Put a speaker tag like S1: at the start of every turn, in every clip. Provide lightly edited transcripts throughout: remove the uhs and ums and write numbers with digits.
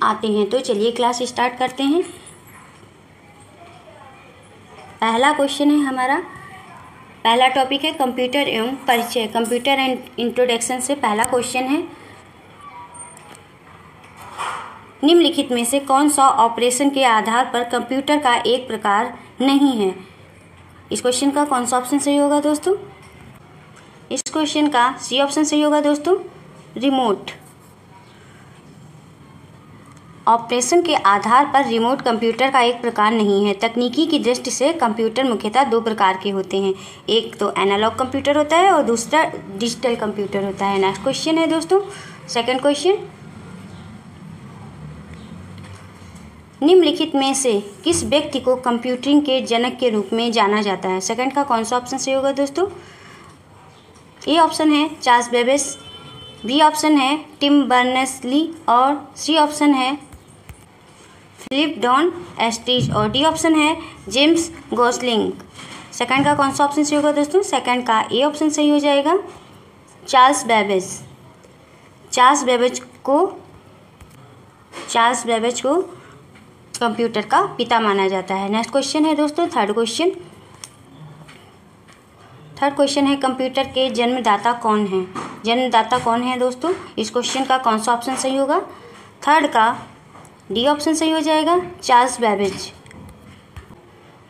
S1: आते हैं। तो चलिए क्लास स्टार्ट करते हैं। पहला क्वेश्चन है हमारा, पहला टॉपिक है कंप्यूटर एवं परिचय, कंप्यूटर एंड इंट्रोडक्शन से पहला क्वेश्चन है, निम्नलिखित में से कौन सा ऑपरेशन के आधार पर कंप्यूटर का एक प्रकार नहीं है। इस क्वेश्चन का कौन सा ऑप्शन सही होगा दोस्तों? इस क्वेश्चन का सी ऑप्शन सही होगा दोस्तों, रिमोट। ऑपरेशन के आधार पर रिमोट कंप्यूटर का एक प्रकार नहीं है। तकनीकी की दृष्टि से कंप्यूटर मुख्यतः दो प्रकार के होते हैं, एक तो एनालॉग कंप्यूटर होता है और दूसरा डिजिटल कंप्यूटर होता है। नेक्स्ट क्वेश्चन है दोस्तों, सेकंड क्वेश्चन, निम्नलिखित में से किस व्यक्ति को कंप्यूटिंग के जनक के रूप में जाना जाता है। सेकंड का कौन सा ऑप्शन सही होगा दोस्तों? ए ऑप्शन है चार्ल्स बेबेज, बी ऑप्शन है टिम बर्नर्स-ली और सी ऑप्शन है फिलिप जॉन एस्ट्रीज और डी ऑप्शन है जेम्स गॉसलिंग। सेकंड का कौन सा ऑप्शन सही होगा दोस्तों? सेकंड का ए ऑप्शन सही हो जाएगा, चार्ल्स बेबेज। चार्ल्स बेबेज को कंप्यूटर का पिता माना जाता है। नेक्स्ट क्वेश्चन है दोस्तों, थर्ड क्वेश्चन है कंप्यूटर के जन्मदाता कौन है। जन्मदाता कौन है दोस्तों? इस क्वेश्चन का कौन सा ऑप्शन सही होगा? थर्ड का डी ऑप्शन सही हो जाएगा, चार्ल्स बेबेज।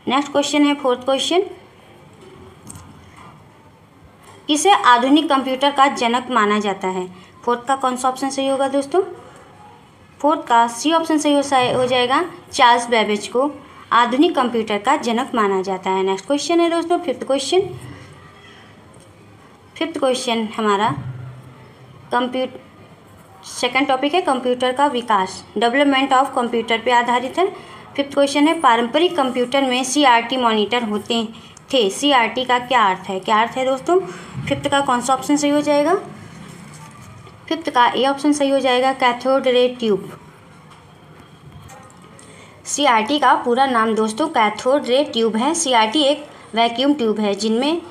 S1: नेक्स्ट क्वेश्चन है फोर्थ क्वेश्चन, किसे आधुनिक कंप्यूटर का जनक माना जाता है। फोर्थ का कौन सा ऑप्शन सही होगा दोस्तों? फोर्थ का सी ऑप्शन सही हो जाएगा, चार्ल्स बेबेज को आधुनिक कंप्यूटर का जनक माना जाता है। नेक्स्ट क्वेश्चन है दोस्तों, फिफ्थ क्वेश्चन हमारा सेकंड टॉपिक है कंप्यूटर का विकास, डेवलपमेंट ऑफ कंप्यूटर पे आधारित है। फिफ्थ क्वेश्चन है, पारंपरिक कंप्यूटर में CRT मॉनिटर होते थे। CRT का क्या अर्थ है? क्या अर्थ है दोस्तों? फिफ्थ का कौन सा ऑप्शन सही हो जाएगा? फिफ्थ का ए ऑप्शन सही हो जाएगा, कैथोड रे ट्यूब। CRT का पूरा नाम दोस्तों कैथोड रे ट्यूब है। CRT एक वैक्यूम ट्यूब है जिनमें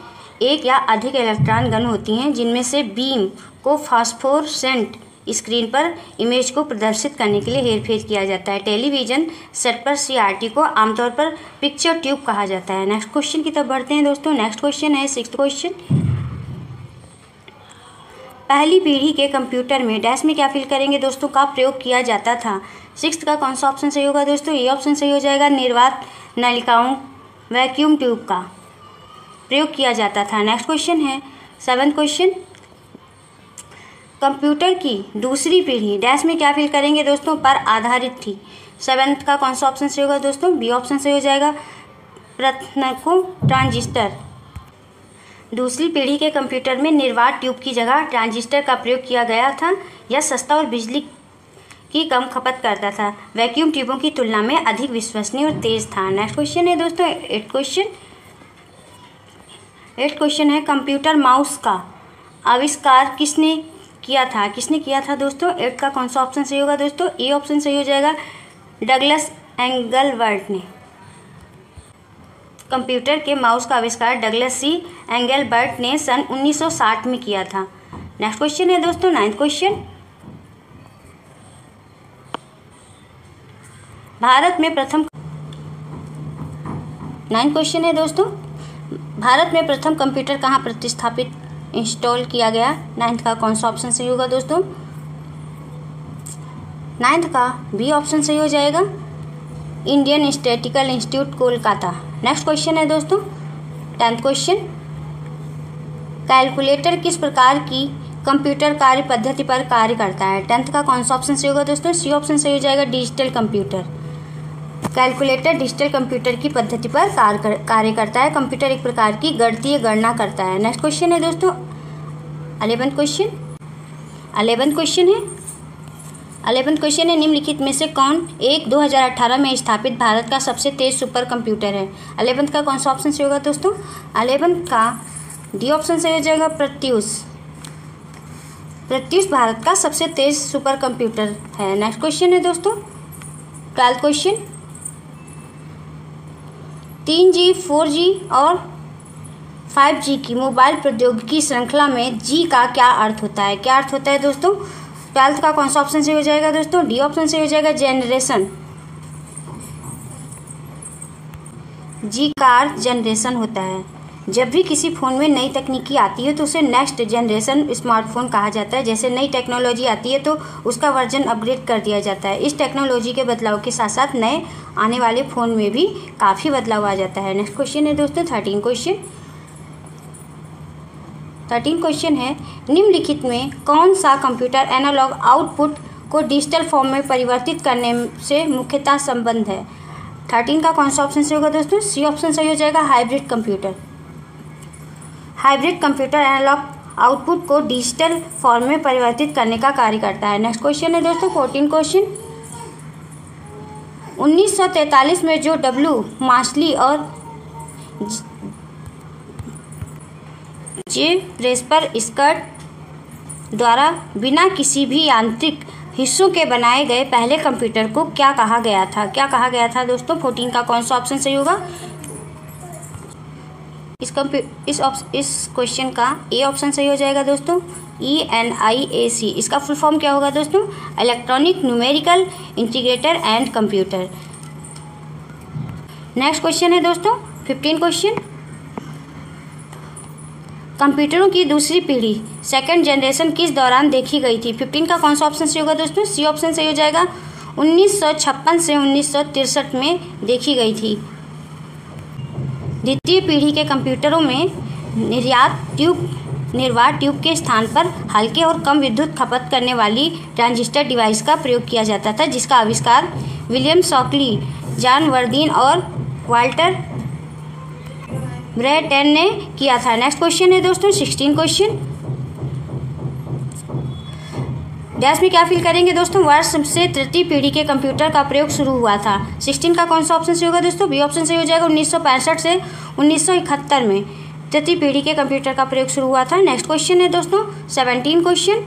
S1: एक या अधिक इलेक्ट्रॉन गन होती हैं, जिनमें से बीम को फास्फोरेसेंट स्क्रीन पर इमेज को प्रदर्शित करने के लिए हेरफेर किया जाता है। टेलीविज़न सेट पर CRT को आमतौर पर पिक्चर ट्यूब कहा जाता है। नेक्स्ट क्वेश्चन की तरफ बढ़ते हैं दोस्तों। नेक्स्ट क्वेश्चन है सिक्स्थ क्वेश्चन, पहली पीढ़ी के कंप्यूटर में डैश में क्या फिल करेंगे दोस्तों का प्रयोग किया जाता था। सिक्स्थ का कौन सा ऑप्शन सही होगा दोस्तों? ये ऑप्शन सही हो जाएगा, निर्वात नलिकाओं वैक्यूम ट्यूब का प्रयोग किया जाता था। नेक्स्ट क्वेश्चन है सेवन्थ क्वेश्चन, कंप्यूटर की दूसरी पीढ़ी डैश में क्या फिल करेंगे दोस्तों पर आधारित थी। सेवन्थ का कौन सा ऑप्शन सही होगा दोस्तों? बी ऑप्शन सही हो जाएगा, प्रथनको ट्रांजिस्टर। दूसरी पीढ़ी के कंप्यूटर में निर्वात ट्यूब की जगह ट्रांजिस्टर का प्रयोग किया गया था। यह सस्ता और बिजली की कम खपत करता था, वैक्यूम ट्यूबों की तुलना में अधिक विश्वसनीय और तेज था। नेक्स्ट क्वेश्चन है दोस्तों एट क्वेश्चन है, कंप्यूटर माउस का आविष्कार किसने किया था दोस्तों? एट का कौन सा ऑप्शन सही होगा दोस्तों? ए ऑप्शन सही हो जाएगा, डगलस एंगलबर्ट ने। कंप्यूटर के माउस का आविष्कार डगलस सी एंगलबर्ट ने सन 1960 में किया था। नेक्स्ट क्वेश्चन है दोस्तों नाइन्थ क्वेश्चन, भारत में प्रथम कंप्यूटर कहाँ प्रतिस्थापित इंस्टॉल किया गया। नाइन्थ का कौन सा ऑप्शन सही होगा दोस्तों? नाइन्थ का बी ऑप्शन सही हो जाएगा, Indian statistical institute Kolkata. Next question है दोस्तों टेंथ क्वेश्चन, कैलकुलेटर किस प्रकार की कंप्यूटर कार्य पद्धति पर कार्य करता है। टेंथ का कौन सा ऑप्शन सही होगा दोस्तों? सी ऑप्शन सही हो जाएगा, digital computer. Calculator digital computer की पद्धति पर कार्य करता है। कंप्यूटर एक प्रकार की गणितीय गणना करता है। नेक्स्ट क्वेश्चन है दोस्तों 11th क्वेश्चन है, निम्नलिखित में से कौन एक 2018 में स्थापित भारत का सबसे तेज सुपर कंप्यूटर है। 11th का कौन सा ऑप्शन सही होगा दोस्तों? 11th का डी ऑप्शन सही हो जाएगा, प्रत्यूष भारत का सबसे तेज सुपर कंप्यूटर है। नेक्स्ट क्वेश्चन है दोस्तों 12th क्वेश्चन, 3G 4G और 5G की मोबाइल प्रौद्योगिकी श्रृंखला में जी का क्या अर्थ होता है। क्या अर्थ होता है दोस्तों? ट्वेल्थ का कौन सा ऑप्शन सही हो जाएगा दोस्तों? डी ऑप्शन सही हो जाएगा, जनरेशन। जी का अर्थ जनरेशन होता है। जब भी किसी फ़ोन में नई तकनीकी आती है तो उसे नेक्स्ट जनरेशन स्मार्टफोन कहा जाता है। जैसे नई टेक्नोलॉजी आती है तो उसका वर्जन अपग्रेड कर दिया जाता है। इस टेक्नोलॉजी के बदलाव के साथ साथ नए आने वाले फ़ोन में भी काफ़ी बदलाव आ जाता है। नेक्स्ट क्वेश्चन है दोस्तों 13 क्वेश्चन है, निम्नलिखित में कौन सा कंप्यूटर एनालॉग आउटपुट को डिजिटल फॉर्म में परिवर्तित करने से मुख्यतः संबंध है? 13 का कौन सा ऑप्शन सही होगा दोस्तों? सी ऑप्शन सही हो जाएगा, hybrid computer. Hybrid computer analog output को डिजिटल फॉर्म में परिवर्तित करने का कार्य करता है। नेक्स्ट क्वेश्चन है दोस्तों 14 क्वेश्चन, 1943 में जो डब्ल्यू मार्शली और जे प्रेस्पर स्कर्ट द्वारा बिना किसी भी यांत्रिक हिस्सों के बनाए गए पहले कंप्यूटर को क्या कहा गया था? क्या कहा गया था दोस्तों? 14 का कौन सा ऑप्शन सही होगा? इस क्वेश्चन का ए ऑप्शन सही हो जाएगा दोस्तों, ENIAC। इसका फुल फॉर्म क्या होगा दोस्तों? Electronic numerical integrator and computer. Next question है दोस्तों 15 क्वेश्चन, कंप्यूटरों की दूसरी पीढ़ी सेकंड जनरेशन किस दौरान देखी गई थी? 15 का कौन सा ऑप्शन सही होगा दोस्तों? सी ऑप्शन सही हो जाएगा, 1956 से 1963 में देखी गई थी। द्वितीय पीढ़ी के कंप्यूटरों में निर्वात ट्यूब के स्थान पर हल्के और कम विद्युत खपत करने वाली ट्रांजिस्टर डिवाइस का प्रयोग किया जाता था, जिसका आविष्कार विलियम शॉकली, जॉन वर्दीन और वाल्टर ब्रेटेन ने किया था। नेक्स्ट क्वेश्चन है दोस्तों 16 क्वेश्चन, डैश में क्या फिल करेंगे दोस्तों? वर्ष से तृतीय पीढ़ी के कंप्यूटर का प्रयोग शुरू हुआ था। 16 का कौन सा ऑप्शन सही होगा दोस्तों? बी ऑप्शन सही हो जाएगा, 1965 से 1971 में तृतीय पीढ़ी के कंप्यूटर का प्रयोग शुरू हुआ था। नेक्स्ट क्वेश्चन है दोस्तों 17 क्वेश्चन,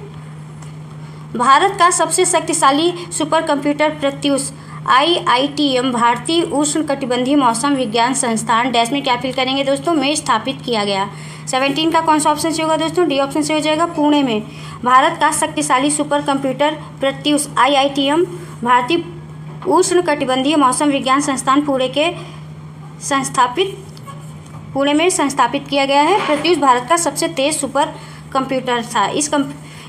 S1: भारत का सबसे शक्तिशाली सुपर कंप्यूटर प्रत्यूष IITM भारतीय उष्णकटिबंधीय मौसम विज्ञान संस्थान डैश में क्या फिल करेंगे दोस्तों? में स्थापित किया गया। 17 का कौन सा ऑप्शन सही होगा दोस्तों? डी ऑप्शन सही हो जाएगा, पुणे में। भारत का शक्तिशाली सुपर कंप्यूटर प्रत्यूष IITM भारतीय उष्णकटिबंधीय मौसम विज्ञान संस्थान पुणे में संस्थापित किया गया है। प्रत्यूष भारत का सबसे तेज सुपर कंप्यूटर था। इस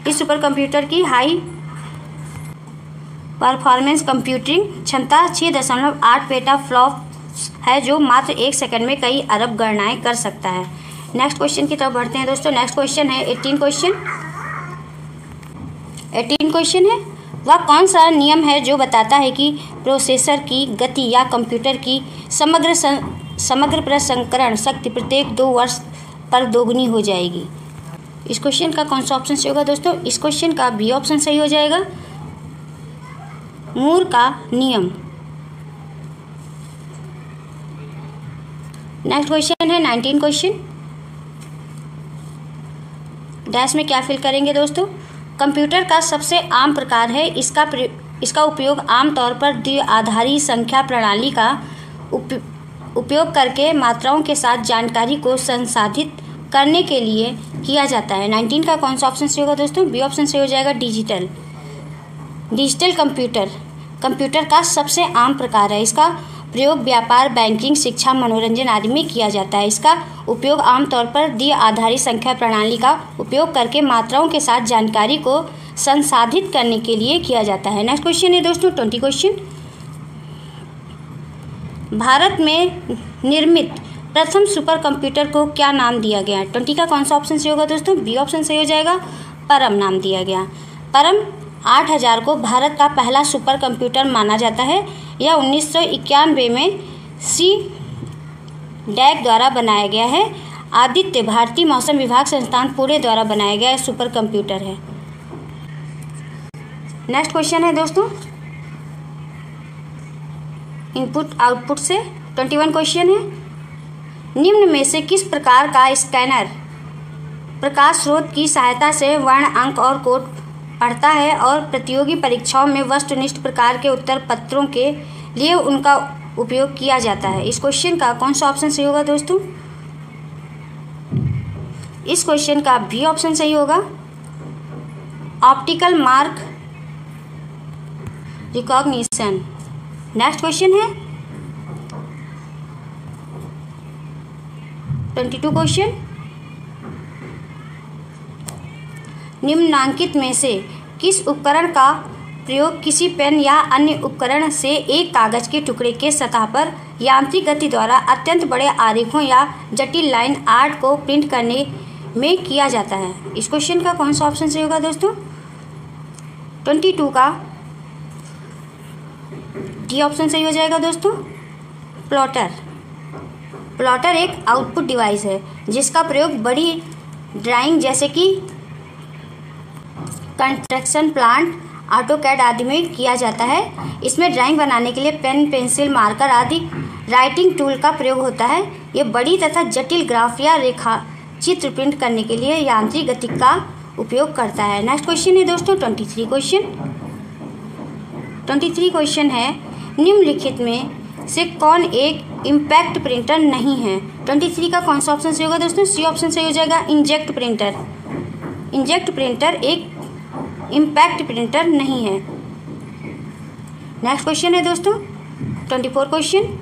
S1: सुपर कंप्यूटर की हाई परफॉर्मेंस कंप्यूटिंग क्षमता 6.8 पेटाफ्लॉप्स है, जो मात्र 1 सेकंड में कई अरब गणनाएं कर सकता है। नेक्स्ट क्वेश्चन की तरफ बढ़ते हैं दोस्तों। नेक्स्ट क्वेश्चन है 18 क्वेश्चन है, वह कौन सा नियम है जो बताता है कि प्रोसेसर की गति या कंप्यूटर की समग्र प्रसंस्करण शक्ति प्रत्येक 2 वर्ष पर दोगुनी हो जाएगी? इस क्वेश्चन का कौन सा ऑप्शन सही होगा दोस्तों? इस क्वेश्चन का बी ऑप्शन सही हो जाएगा, मूर का नियम। नेक्स्ट क्वेश्चन है 19 क्वेश्चन, डैश में क्या फिल करेंगे दोस्तों? कंप्यूटर का सबसे आम प्रकार है, इसका उपयोग आमतौर पर द्विआधारी संख्या प्रणाली का उपयोग करके मात्राओं के साथ जानकारी को संसाधित करने के लिए किया जाता है। 19 का कौन सा ऑप्शन सही होगा दोस्तों? बी ऑप्शन सही हो जाएगा, डिजिटल कंप्यूटर का सबसे आम प्रकार है। इसका प्रयोग व्यापार, बैंकिंग, शिक्षा, मनोरंजन आदि में किया जाता है। इसका उपयोग आमतौर पर द्विआधारी संख्या प्रणाली का उपयोग करके मात्राओं के साथ जानकारी को संसाधित करने के लिए किया जाता है। नेक्स्ट क्वेश्चन है दोस्तों 20 क्वेश्चन, भारत में निर्मित प्रथम सुपर कंप्यूटर को क्या नाम दिया गया? 20 का कौन सा ऑप्शन सही होगा दोस्तों? बी ऑप्शन सही हो जाएगा, परम नाम दिया गया। परम 8000 को भारत का पहला सुपर कंप्यूटर माना जाता है। यह 1991 में CDAC द्वारा बनाया गया है। आदित्य भारतीय मौसम विभाग संस्थान पुणे द्वारा बनाया गया सुपर कंप्यूटर है। नेक्स्ट क्वेश्चन है दोस्तों इनपुट आउटपुट से 21 क्वेश्चन है, निम्न में से किस प्रकार का स्कैनर प्रकाश स्रोत की सहायता से वर्ण, अंक और कोड पढ़ता है और प्रतियोगी परीक्षाओं में वस्तुनिष्ठ प्रकार के उत्तर पत्रों के लिए उनका उपयोग किया जाता है? इस क्वेश्चन का कौन सा ऑप्शन सही होगा दोस्तों? इस क्वेश्चन का बी ऑप्शन सही होगा, optical mark recognition. Next question है 22 क्वेश्चन, निम्नांकित में से किस उपकरण का प्रयोग किसी पेन या अन्य उपकरण से एक कागज के टुकड़े के सतह पर यांत्रिक गति द्वारा अत्यंत बड़े आरेखों या जटिल लाइन आर्ट को प्रिंट करने में किया जाता है? इस क्वेश्चन का कौन सा ऑप्शन सही होगा दोस्तों? 22 का डी ऑप्शन सही हो जाएगा दोस्तों। प्लॉटर। प्लॉटर एक आउटपुट डिवाइस है जिसका प्रयोग बड़ी ड्राइंग जैसे कि कंस्ट्रक्शन प्लांट, ऑटोकैड आदि में किया जाता है। इसमें ड्राइंग बनाने के लिए पेन, पेंसिल, मार्कर आदि राइटिंग टूल का प्रयोग होता है। ये बड़ी तथा जटिल ग्राफ या रेखा चित्र प्रिंट करने के लिए यांत्रिक गति का उपयोग करता है। नेक्स्ट क्वेश्चन है दोस्तों 23 क्वेश्चन। 23 क्वेश्चन है, निम्नलिखित में से कौन एक इम्पैक्ट प्रिंटर नहीं है? 23 का कौन सा ऑप्शन सही होगा दोस्तों? सी ऑप्शन सही हो जाएगा, इंजेक्ट प्रिंटर। इंजेक्ट प्रिंटर एक इम्पैक्ट प्रिंटर नहीं है। नेक्स्ट क्वेश्चन है दोस्तों 24 क्वेश्चन,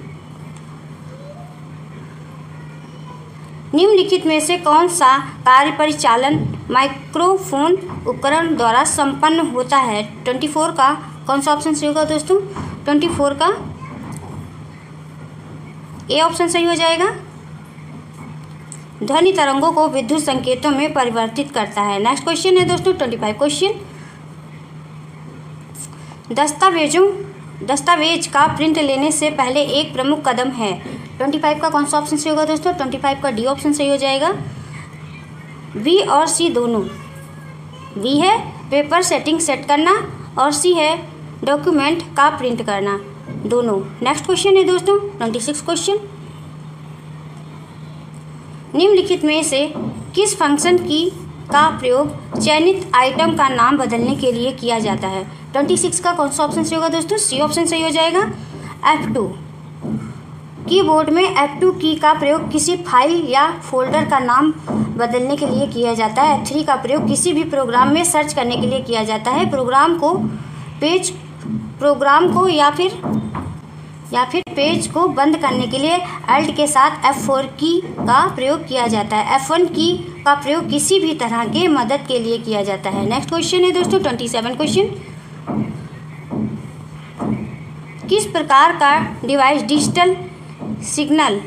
S1: निम्नलिखित में से कौन सा कार्य परिचालन माइक्रोफोन उपकरण द्वारा संपन्न होता है? 24 का कौन सा ऑप्शन सही होगा दोस्तों? 24 का ए ऑप्शन सही हो जाएगा, ध्वनि तरंगों को विद्युत संकेतों में परिवर्तित करता है। नेक्स्ट क्वेश्चन है दोस्तों 25 क्वेश्चन, दस्तावेज का प्रिंट लेने से पहले एक प्रमुख कदम है। 25 का कौन सा ऑप्शन सही होगा दोस्तों? 25 का डी ऑप्शन सही हो जाएगा। बी और सी दोनों, बी है पेपर सेटिंग सेट करना और सी है डॉक्यूमेंट का प्रिंट करना, दोनों। नेक्स्ट क्वेश्चन है दोस्तों 26 क्वेश्चन, निम्नलिखित में से किस फंक्शन की का प्रयोग चयनित आइटम का नाम बदलने के लिए किया जाता है? 26 का कौन सा ऑप्शन सही होगा दोस्तों? सी ऑप्शन सही हो जाएगा, F2। कीबोर्ड में F2 की का प्रयोग किसी फाइल या फोल्डर का नाम बदलने के लिए किया जाता है। F3 का प्रयोग किसी भी प्रोग्राम में सर्च करने के लिए किया जाता है। प्रोग्राम को या फिर पेज को बंद करने के लिए Alt के साथ F4 की का प्रयोग किया जाता है। F1 की का प्रयोग किसी भी तरह के मदद के लिए किया जाता है। नेक्स्ट क्वेश्चन है दोस्तों 27 क्वेश्चन, किस प्रकार का डिवाइस डिजिटल सिग्नल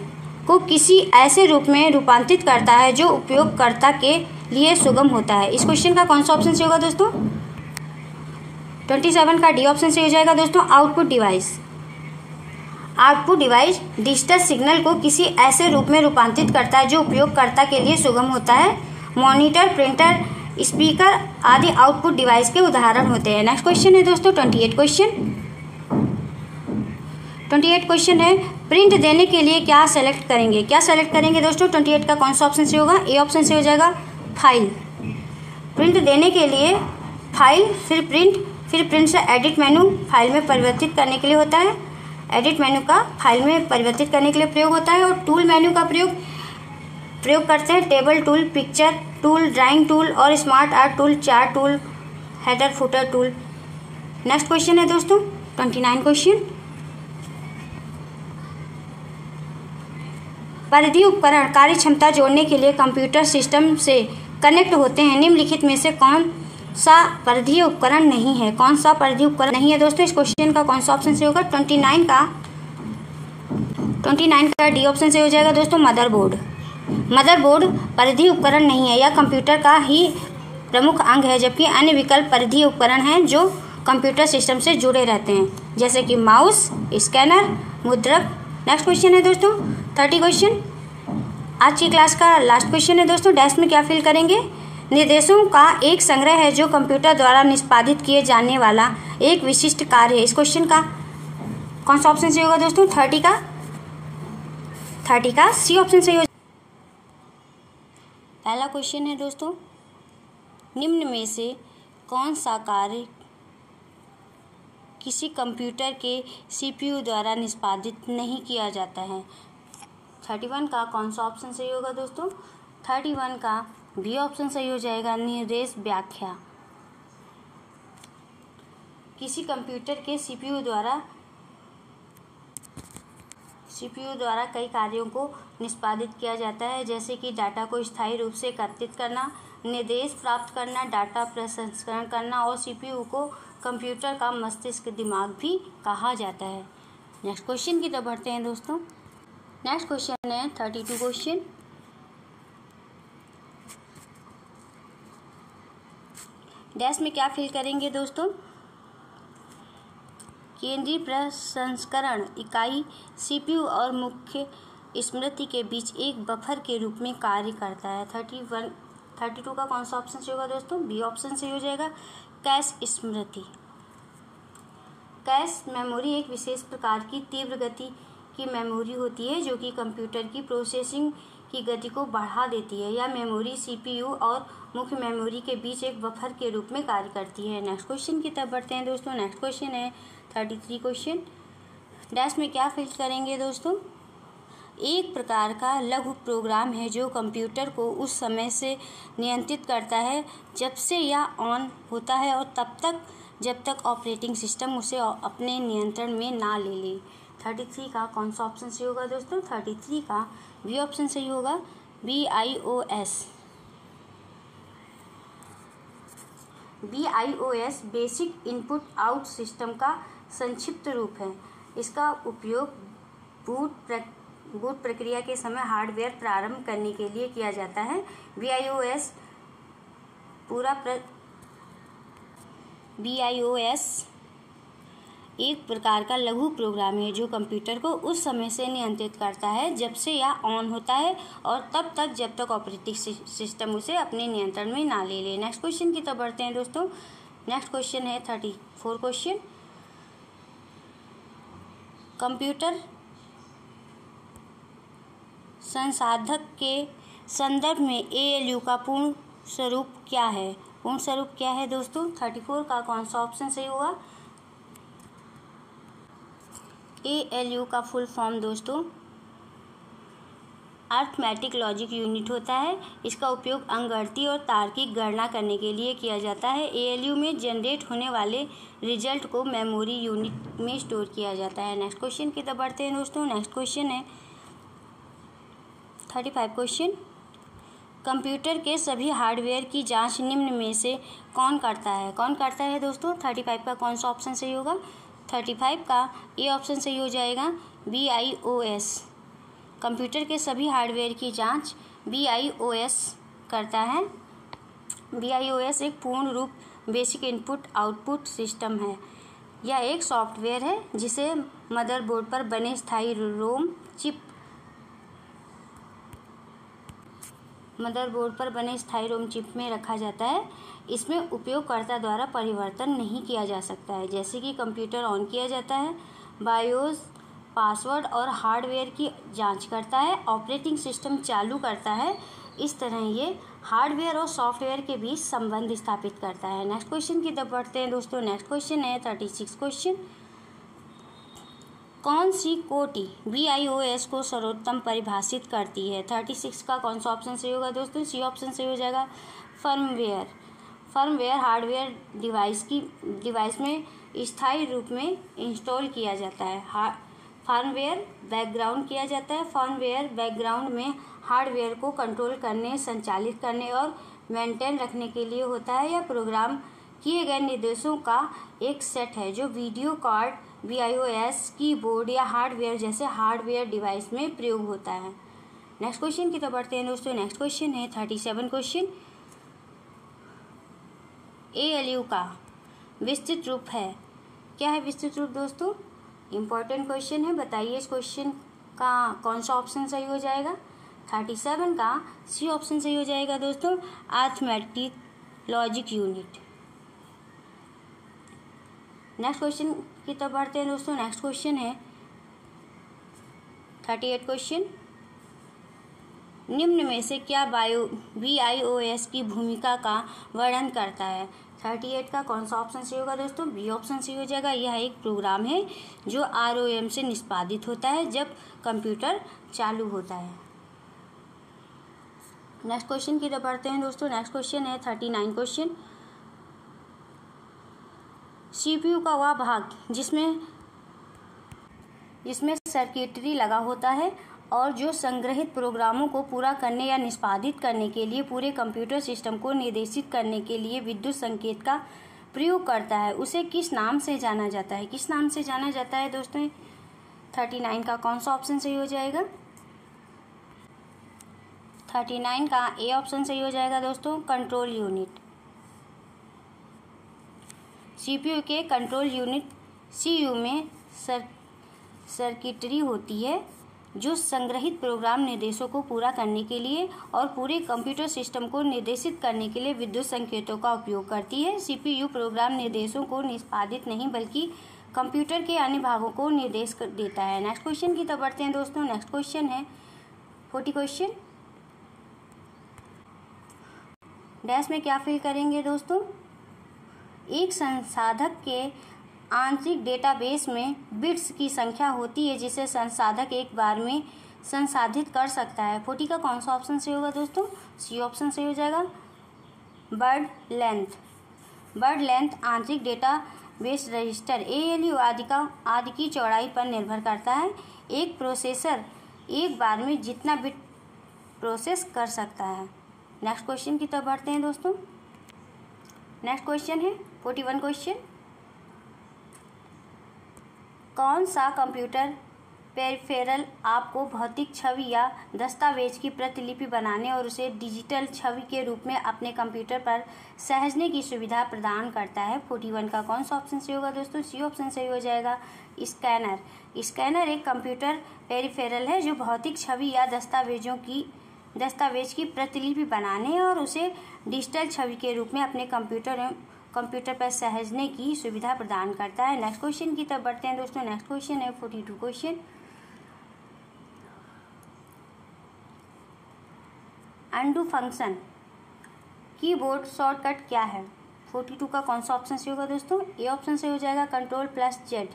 S1: को किसी ऐसे रूप में रूपांतरित करता है जो उपयोगकर्ता के लिए सुगम होता है? इस क्वेश्चन का कौन सा ऑप्शन सही होगा दोस्तों? 27 का डी ऑप्शन सही हो जाएगा दोस्तों, output device. Output device digital signal को किसी ऐसे रूप में रूपांतरित करता है जो उपयोगकर्ता के लिए सुगम होता है। मॉनिटर, प्रिंटर, स्पीकर आदि आउटपुट डिवाइस के उदाहरण होते हैं। नेक्स्ट क्वेश्चन है दोस्तों 28 क्वेश्चन। 28 क्वेश्चन है, प्रिंट देने के लिए क्या सेलेक्ट करेंगे? क्या सेलेक्ट करेंगे दोस्तों? 28 का कौन सा ऑप्शन से होगा? ए ऑप्शन से हो जाएगा, फाइल। प्रिंट देने के लिए फाइल, फिर प्रिंट से एडिट मेनू फाइल में परिवर्तित करने के लिए होता है। एडिट मेनू का फाइल में परिवर्तित करने के लिए प्रयोग होता है। और टूल मेनू का प्रयोग करते हैं table tool, picture tool, drawing tool और smart art tool, chart tool, header footer tool. Next question है दोस्तों 29 क्वेश्चन, परिधि उपकरण कार्य क्षमता जोड़ने के लिए कंप्यूटर सिस्टम से कनेक्ट होते हैं। निम्नलिखित में से कौन सा परिधीय उपकरण नहीं है? कौन सा परिधीय उपकरण नहीं है दोस्तों? इस क्वेश्चन का कौन सा ऑप्शन से होगा? 29 का डी ऑप्शन से हो जाएगा दोस्तों, मदरबोर्ड। मदरबोर्ड परिधीय उपकरण नहीं है, यह कंप्यूटर का ही प्रमुख अंग है, जबकि अन्य विकल्प परिधीय उपकरण हैं जो कंप्यूटर सिस्टम से जुड़े रहते हैं, जैसे कि माउस, स्कैनर, मुद्रक। नेक्स्ट क्वेश्चन है दोस्तों 30 क्वेश्चन, आज की क्लास का लास्ट क्वेश्चन है दोस्तों। डैश में क्या फिल करेंगे? निर्देशों का एक संग्रह है जो कंप्यूटर द्वारा निष्पादित किए जाने वाला एक विशिष्ट कार्य है। इस क्वेश्चन का कौन सा ऑप्शन सही होगा दोस्तों? 30 का सी ऑप्शन सही हो। पहला क्वेश्चन है दोस्तों, निम्न में से कौन सा कार्य किसी कंप्यूटर के CPU द्वारा निष्पादित नहीं किया जाता है? 31 का कौन सा ऑप्शन सही होगा दोस्तों? 31 का बी ऑप्शन सही हो जाएगा, निर्देश व्याख्या। किसी कंप्यूटर के सीपीयू द्वारा कई कार्यों को निष्पादित किया जाता है, जैसे कि डाटा को स्थायी रूप से एकत्रित करना, निर्देश प्राप्त करना, डाटा प्रसंस्करण करना, और सीपीयू को कंप्यूटर का मस्तिष्क दिमाग भी कहा जाता है। नेक्स्ट क्वेश्चन की तरफ बढ़ते हैं दोस्तों। नेक्स्ट क्वेश्चन है 32 क्वेश्चन। डैश में क्या फिल करेंगे दोस्तों? केंद्रीय प्रसंस्करण इकाई सीपीयू और मुख्य स्मृति के बीच एक बफर के रूप में कार्य करता है। 32 का कौन सा ऑप्शन सही होगा दोस्तों? बी ऑप्शन सही हो जाएगा, कैश स्मृति। कैश मेमोरी एक विशेष प्रकार की तीव्र गति की मेमोरी होती है जो कि कंप्यूटर की प्रोसेसिंग की गति को बढ़ा देती है। यह मेमोरी सीपीयू और मुख्य मेमोरी के बीच एक बफर के रूप में कार्य करती है। नेक्स्ट क्वेश्चन की तरफ बढ़ते हैं दोस्तों। नेक्स्ट क्वेश्चन है 33 क्वेश्चन। डैश में क्या फिल करेंगे दोस्तों? एक प्रकार का लघु प्रोग्राम है जो कंप्यूटर को उस समय से नियंत्रित करता है जब से यह ऑन होता है और तब तक जब तक ऑपरेटिंग सिस्टम उसे अपने नियंत्रण में ना ले ले। 33 का कौन सा ऑप्शन सही होगा दोस्तों? 33 का बी ऑप्शन सही होगा, BIOS। BIOS basic input out system का संक्षिप्त रूप है। इसका उपयोग बूट प्रक्रिया के समय हार्डवेयर प्रारंभ करने के लिए किया जाता है। BIOS एक प्रकार का लघु प्रोग्राम है जो कंप्यूटर को उस समय से नियंत्रित करता है जब से यह ऑन होता है और तब तक जब तक ऑपरेटिंग सिस्टम उसे अपने नियंत्रण में ना ले ले। नेक्स्ट क्वेश्चन की तरफ बढ़ते हैं दोस्तों। नेक्स्ट क्वेश्चन है 34 क्वेश्चन। कंप्यूटर संसाधक के संदर्भ में ALU का पूर्ण स्वरूप क्या है? पूर्ण स्वरूप क्या है दोस्तों? 34 का कौन सा ऑप्शन सही होगा? ALU का फुल फॉर्म दोस्तों अर्थमेटिक लॉजिक यूनिट होता है। इसका उपयोग अंकगणितीय और तार्किक गणना करने के लिए किया जाता है। ALU में जनरेट होने वाले रिजल्ट को मेमोरी यूनिट में स्टोर किया जाता है। नेक्स्ट क्वेश्चन की तरफ बढ़ते हैं दोस्तों। नेक्स्ट क्वेश्चन है 35 क्वेश्चन। कंप्यूटर के सभी हार्डवेयर की जांच निम्न में से कौन करता है? कौन करता है दोस्तों? 35 का कौन सा ऑप्शन सही होगा? 35 का ए ऑप्शन सही हो जाएगा, BIOS। कंप्यूटर के सभी हार्डवेयर की जांच BIOS करता है। BIOS एक पूर्ण रूप बेसिक इनपुट आउटपुट सिस्टम है। यह एक सॉफ्टवेयर है जिसे मदरबोर्ड पर बने स्थायी रोम चिप में रखा जाता है। इसमें उपयोगकर्ता द्वारा परिवर्तन नहीं किया जा सकता है। जैसे कि कंप्यूटर ऑन किया जाता है, बायोस पासवर्ड और हार्डवेयर की जांच करता है, ऑपरेटिंग सिस्टम चालू करता है। इस तरह ये हार्डवेयर और सॉफ्टवेयर के बीच संबंध स्थापित करता है। नेक्स्ट क्वेश्चन की तरफ बढ़ते हैं दोस्तों। नेक्स्ट क्वेश्चन है 36 क्वेश्चन। कौन सी कोटि BIOS को सर्वोत्तम परिभाषित करती है? 36 का कौन सा ऑप्शन सही होगा दोस्तों? सी ऑप्शन सही हो जाएगा, फर्मवेयर हार्डवेयर डिवाइस में स्थायी रूप में इंस्टॉल किया जाता है। फर्मवेयर बैकग्राउंड किया जाता है। फर्मवेयर बैकग्राउंड में हार्डवेयर को कंट्रोल करने, संचालित करने और मेंटेन रखने के लिए होता है। यह प्रोग्राम किए गए निर्देशों का एक सेट है जो वीडियो कार्ड, BIOS, कीबोर्ड या हार्डवेयर जैसे हार्डवेयर डिवाइस में प्रयोग होता है। नेक्स्ट क्वेश्चन की तरफ बढ़ते हैं दोस्तों। नेक्स्ट क्वेश्चन है 37 क्वेश्चन। ALU का विस्तृत रूप है। क्या है विस्तृत रूप दोस्तों? इंपॉर्टेंट क्वेश्चन है, बताइए इस क्वेश्चन का कौन सा ऑप्शन सही हो जाएगा? 37 का सी ऑप्शन सही हो जाएगा दोस्तों, arithmetic logic unit. Next question की तरफ बढ़ते हैं दोस्तों। नेक्स्ट क्वेश्चन है 38 क्वेश्चन। निम्न में से क्या BIOS की भूमिका का वर्णन करता है? 38 का कौन सा ऑप्शन सही होगा दोस्तों? बी ऑप्शन सही हो जाएगा। यह एक प्रोग्राम है जो ROM से निष्पादित होता है जब कंप्यूटर चालू होता है। नेक्स्ट क्वेश्चन की तरफ बढ़ते हैं दोस्तों। नेक्स्ट क्वेश्चन है 39 क्वेश्चन। सीपीयू का वह भाग जिसमें सर्किटरी लगा होता है और जो संग्रहित प्रोग्रामों को पूरा करने या निष्पादित करने के लिए पूरे कंप्यूटर सिस्टम को निर्देशित करने के लिए विद्युत संकेत का प्रयोग करता है, उसे किस नाम से जाना जाता है? किस नाम से जाना जाता है दोस्तों? 39 का कौन सा ऑप्शन सही हो जाएगा? 39 का ए ऑप्शन सही हो जाएगा दोस्तों, कंट्रोल यूनिट। सीपीयू के कंट्रोल यूनिट सीयू में सर्किटरी होती है जो संग्रहित प्रोग्राम निर्देशों को पूरा करने के लिए और पूरे कंप्यूटर सिस्टम को निर्देशित करने के लिए विद्युत संकेतों का उपयोग करती है। सीपीयू प्रोग्राम निर्देशों को निष्पादित नहीं बल्कि कंप्यूटर के अन्य भागों को निर्देश देता है। नेक्स्ट क्वेश्चन की तरफ बढ़ते हैं दोस्तों। नेक्स्ट क्वेश्चन है 40 क्वेश्चन। डैश में क्या फिल करेंगे दोस्तों? एक संसाधक के आंतरिक डेटाबेस में बिट्स की संख्या होती है जिसे संसाधक एक बार में संसाधित कर सकता है। 40 का कौन सा ऑप्शन सही होगा दोस्तों? सी ऑप्शन सही हो जाएगा, वर्ड लेंथ। वर्ड लेंथ आंतरिक डेटाबेस रजिस्टर ALU आदि की चौड़ाई पर निर्भर करता है। एक प्रोसेसर एक बार में जितना बिट प्रोसेस कर सकता है। नेक्स्ट क्वेश्चन की तरफ बढ़ते हैं दोस्तों। नेक्स्ट क्वेश्चन है 41 क्वेश्चन। कौन सा कंप्यूटर पेरिफेरल आपको भौतिक छवि या दस्तावेज की प्रतिलिपि बनाने और उसे डिजिटल छवि के रूप में अपने कंप्यूटर पर सहेजने की सुविधा प्रदान करता है? 41 का कौन सा ऑप्शन सही होगा दोस्तों? सी ऑप्शन सही हो जाएगा, स्कैनर। स्कैनर एक कंप्यूटर पेरिफेरल है जो भौतिक छवि या दस्तावेज की प्रतिलिपि बनाने और उसे डिजिटल छवि के रूप में अपने कंप्यूटर पर सहेजने की सुविधा प्रदान करता है। नेक्स्ट क्वेश्चन की तरफ बढ़ते हैं दोस्तों। नेक्स्ट क्वेश्चन है 42 question. Undo function keyboard shortcut क्या है? 42 का कौन सा ऑप्शन सही होगा दोस्तों? ए ऑप्शन सही हो जाएगा, Ctrl+Z।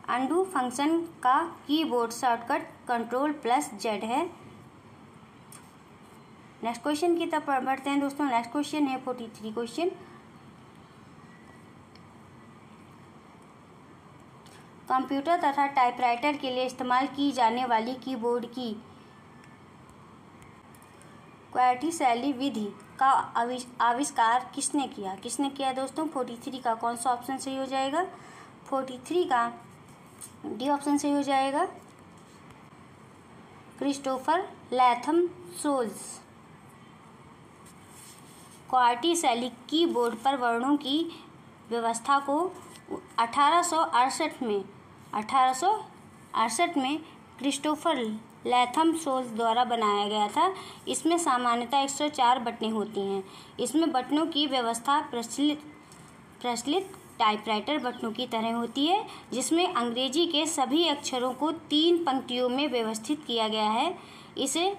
S1: अनडू फंक्शन का कीबोर्ड शॉर्टकट Ctrl+Z है। नेक्स्ट क्वेश्चन की तरफ बढ़ते हैं दोस्तों। नेक्स्ट क्वेश्चन है 43 क्वेश्चन। कंप्यूटर तथा टाइपराइटर के लिए इस्तेमाल की जाने वाली कीबोर्ड की क्वार्टी शैली विधि का आविष्कार किसने किया? किसने किया दोस्तों? 43 का कौन सा ऑप्शन सही हो जाएगा? 43 का डी ऑप्शन सही हो जाएगा, क्रिस्टोफर लैथम सोल्स। क्वार्टी शैली कीबोर्ड पर वर्णों की व्यवस्था को 1868 में क्रिस्टोफर लैथम सोल्स द्वारा बनाया गया था। इसमें सामान्यतः 104 बटनें होती हैं। इसमें बटनों की व्यवस्था प्रचलित टाइपराइटर बटनों की तरह होती है, जिसमें अंग्रेजी के सभी अक्षरों को 3 पंक्तियों में व्यवस्थित किया गया है। इसे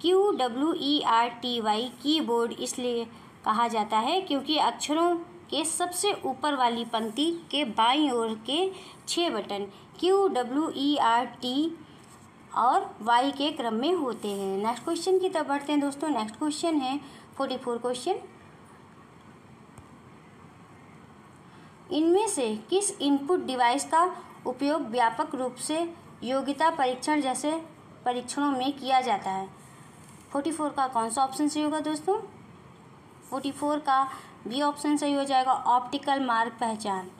S1: QWERTY कीबोर्ड इसलिए कहा जाता है क्योंकि अक्षरों के सबसे ऊपर वाली पंक्ति के बाईं ओर के 6 बटन QWERT और Y के क्रम में होते हैं। नेक्स्ट क्वेश्चन की तरफ बढ़ते हैं दोस्तों। नेक्स्ट क्वेश्चन है 44 क्वेश्चन। इनमें से किस इनपुट डिवाइस का उपयोग व्यापक रूप से योग्यता परीक्षण जैसे परीक्षणों में किया जाता है? 44 का कौन सा ऑप्शन सही होगा दोस्तों? 44 का बी ऑप्शन सही हो जाएगा, ऑप्टिकल मार्क पहचान।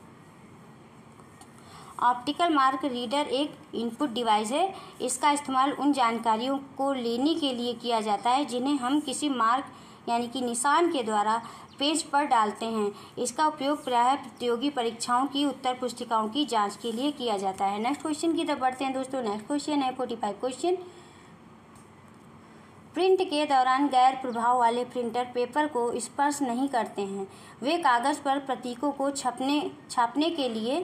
S1: ऑप्टिकल मार्क रीडर एक इनपुट डिवाइस है। इसका इस्तेमाल उन जानकारियों को लेने के लिए किया जाता है जिन्हें हम किसी मार्क यानी कि निशान के द्वारा पेज पर डालते हैं। इसका उपयोग प्रायः प्रतियोगी परीक्षाओं की उत्तर पुस्तिकाओं की जांच के लिए किया जाता है। नेक्स्ट क्वेश्चन की तरफ बढ़ते हैं दोस्तों। नेक्स्ट क्वेश्चन है 45 क्वेश्चन। प्रिंट के दौरान गैर प्रभाव वाले प्रिंटर पेपर को स्पर्श नहीं करते हैं। वे कागज पर प्रतीकों को छापने के लिए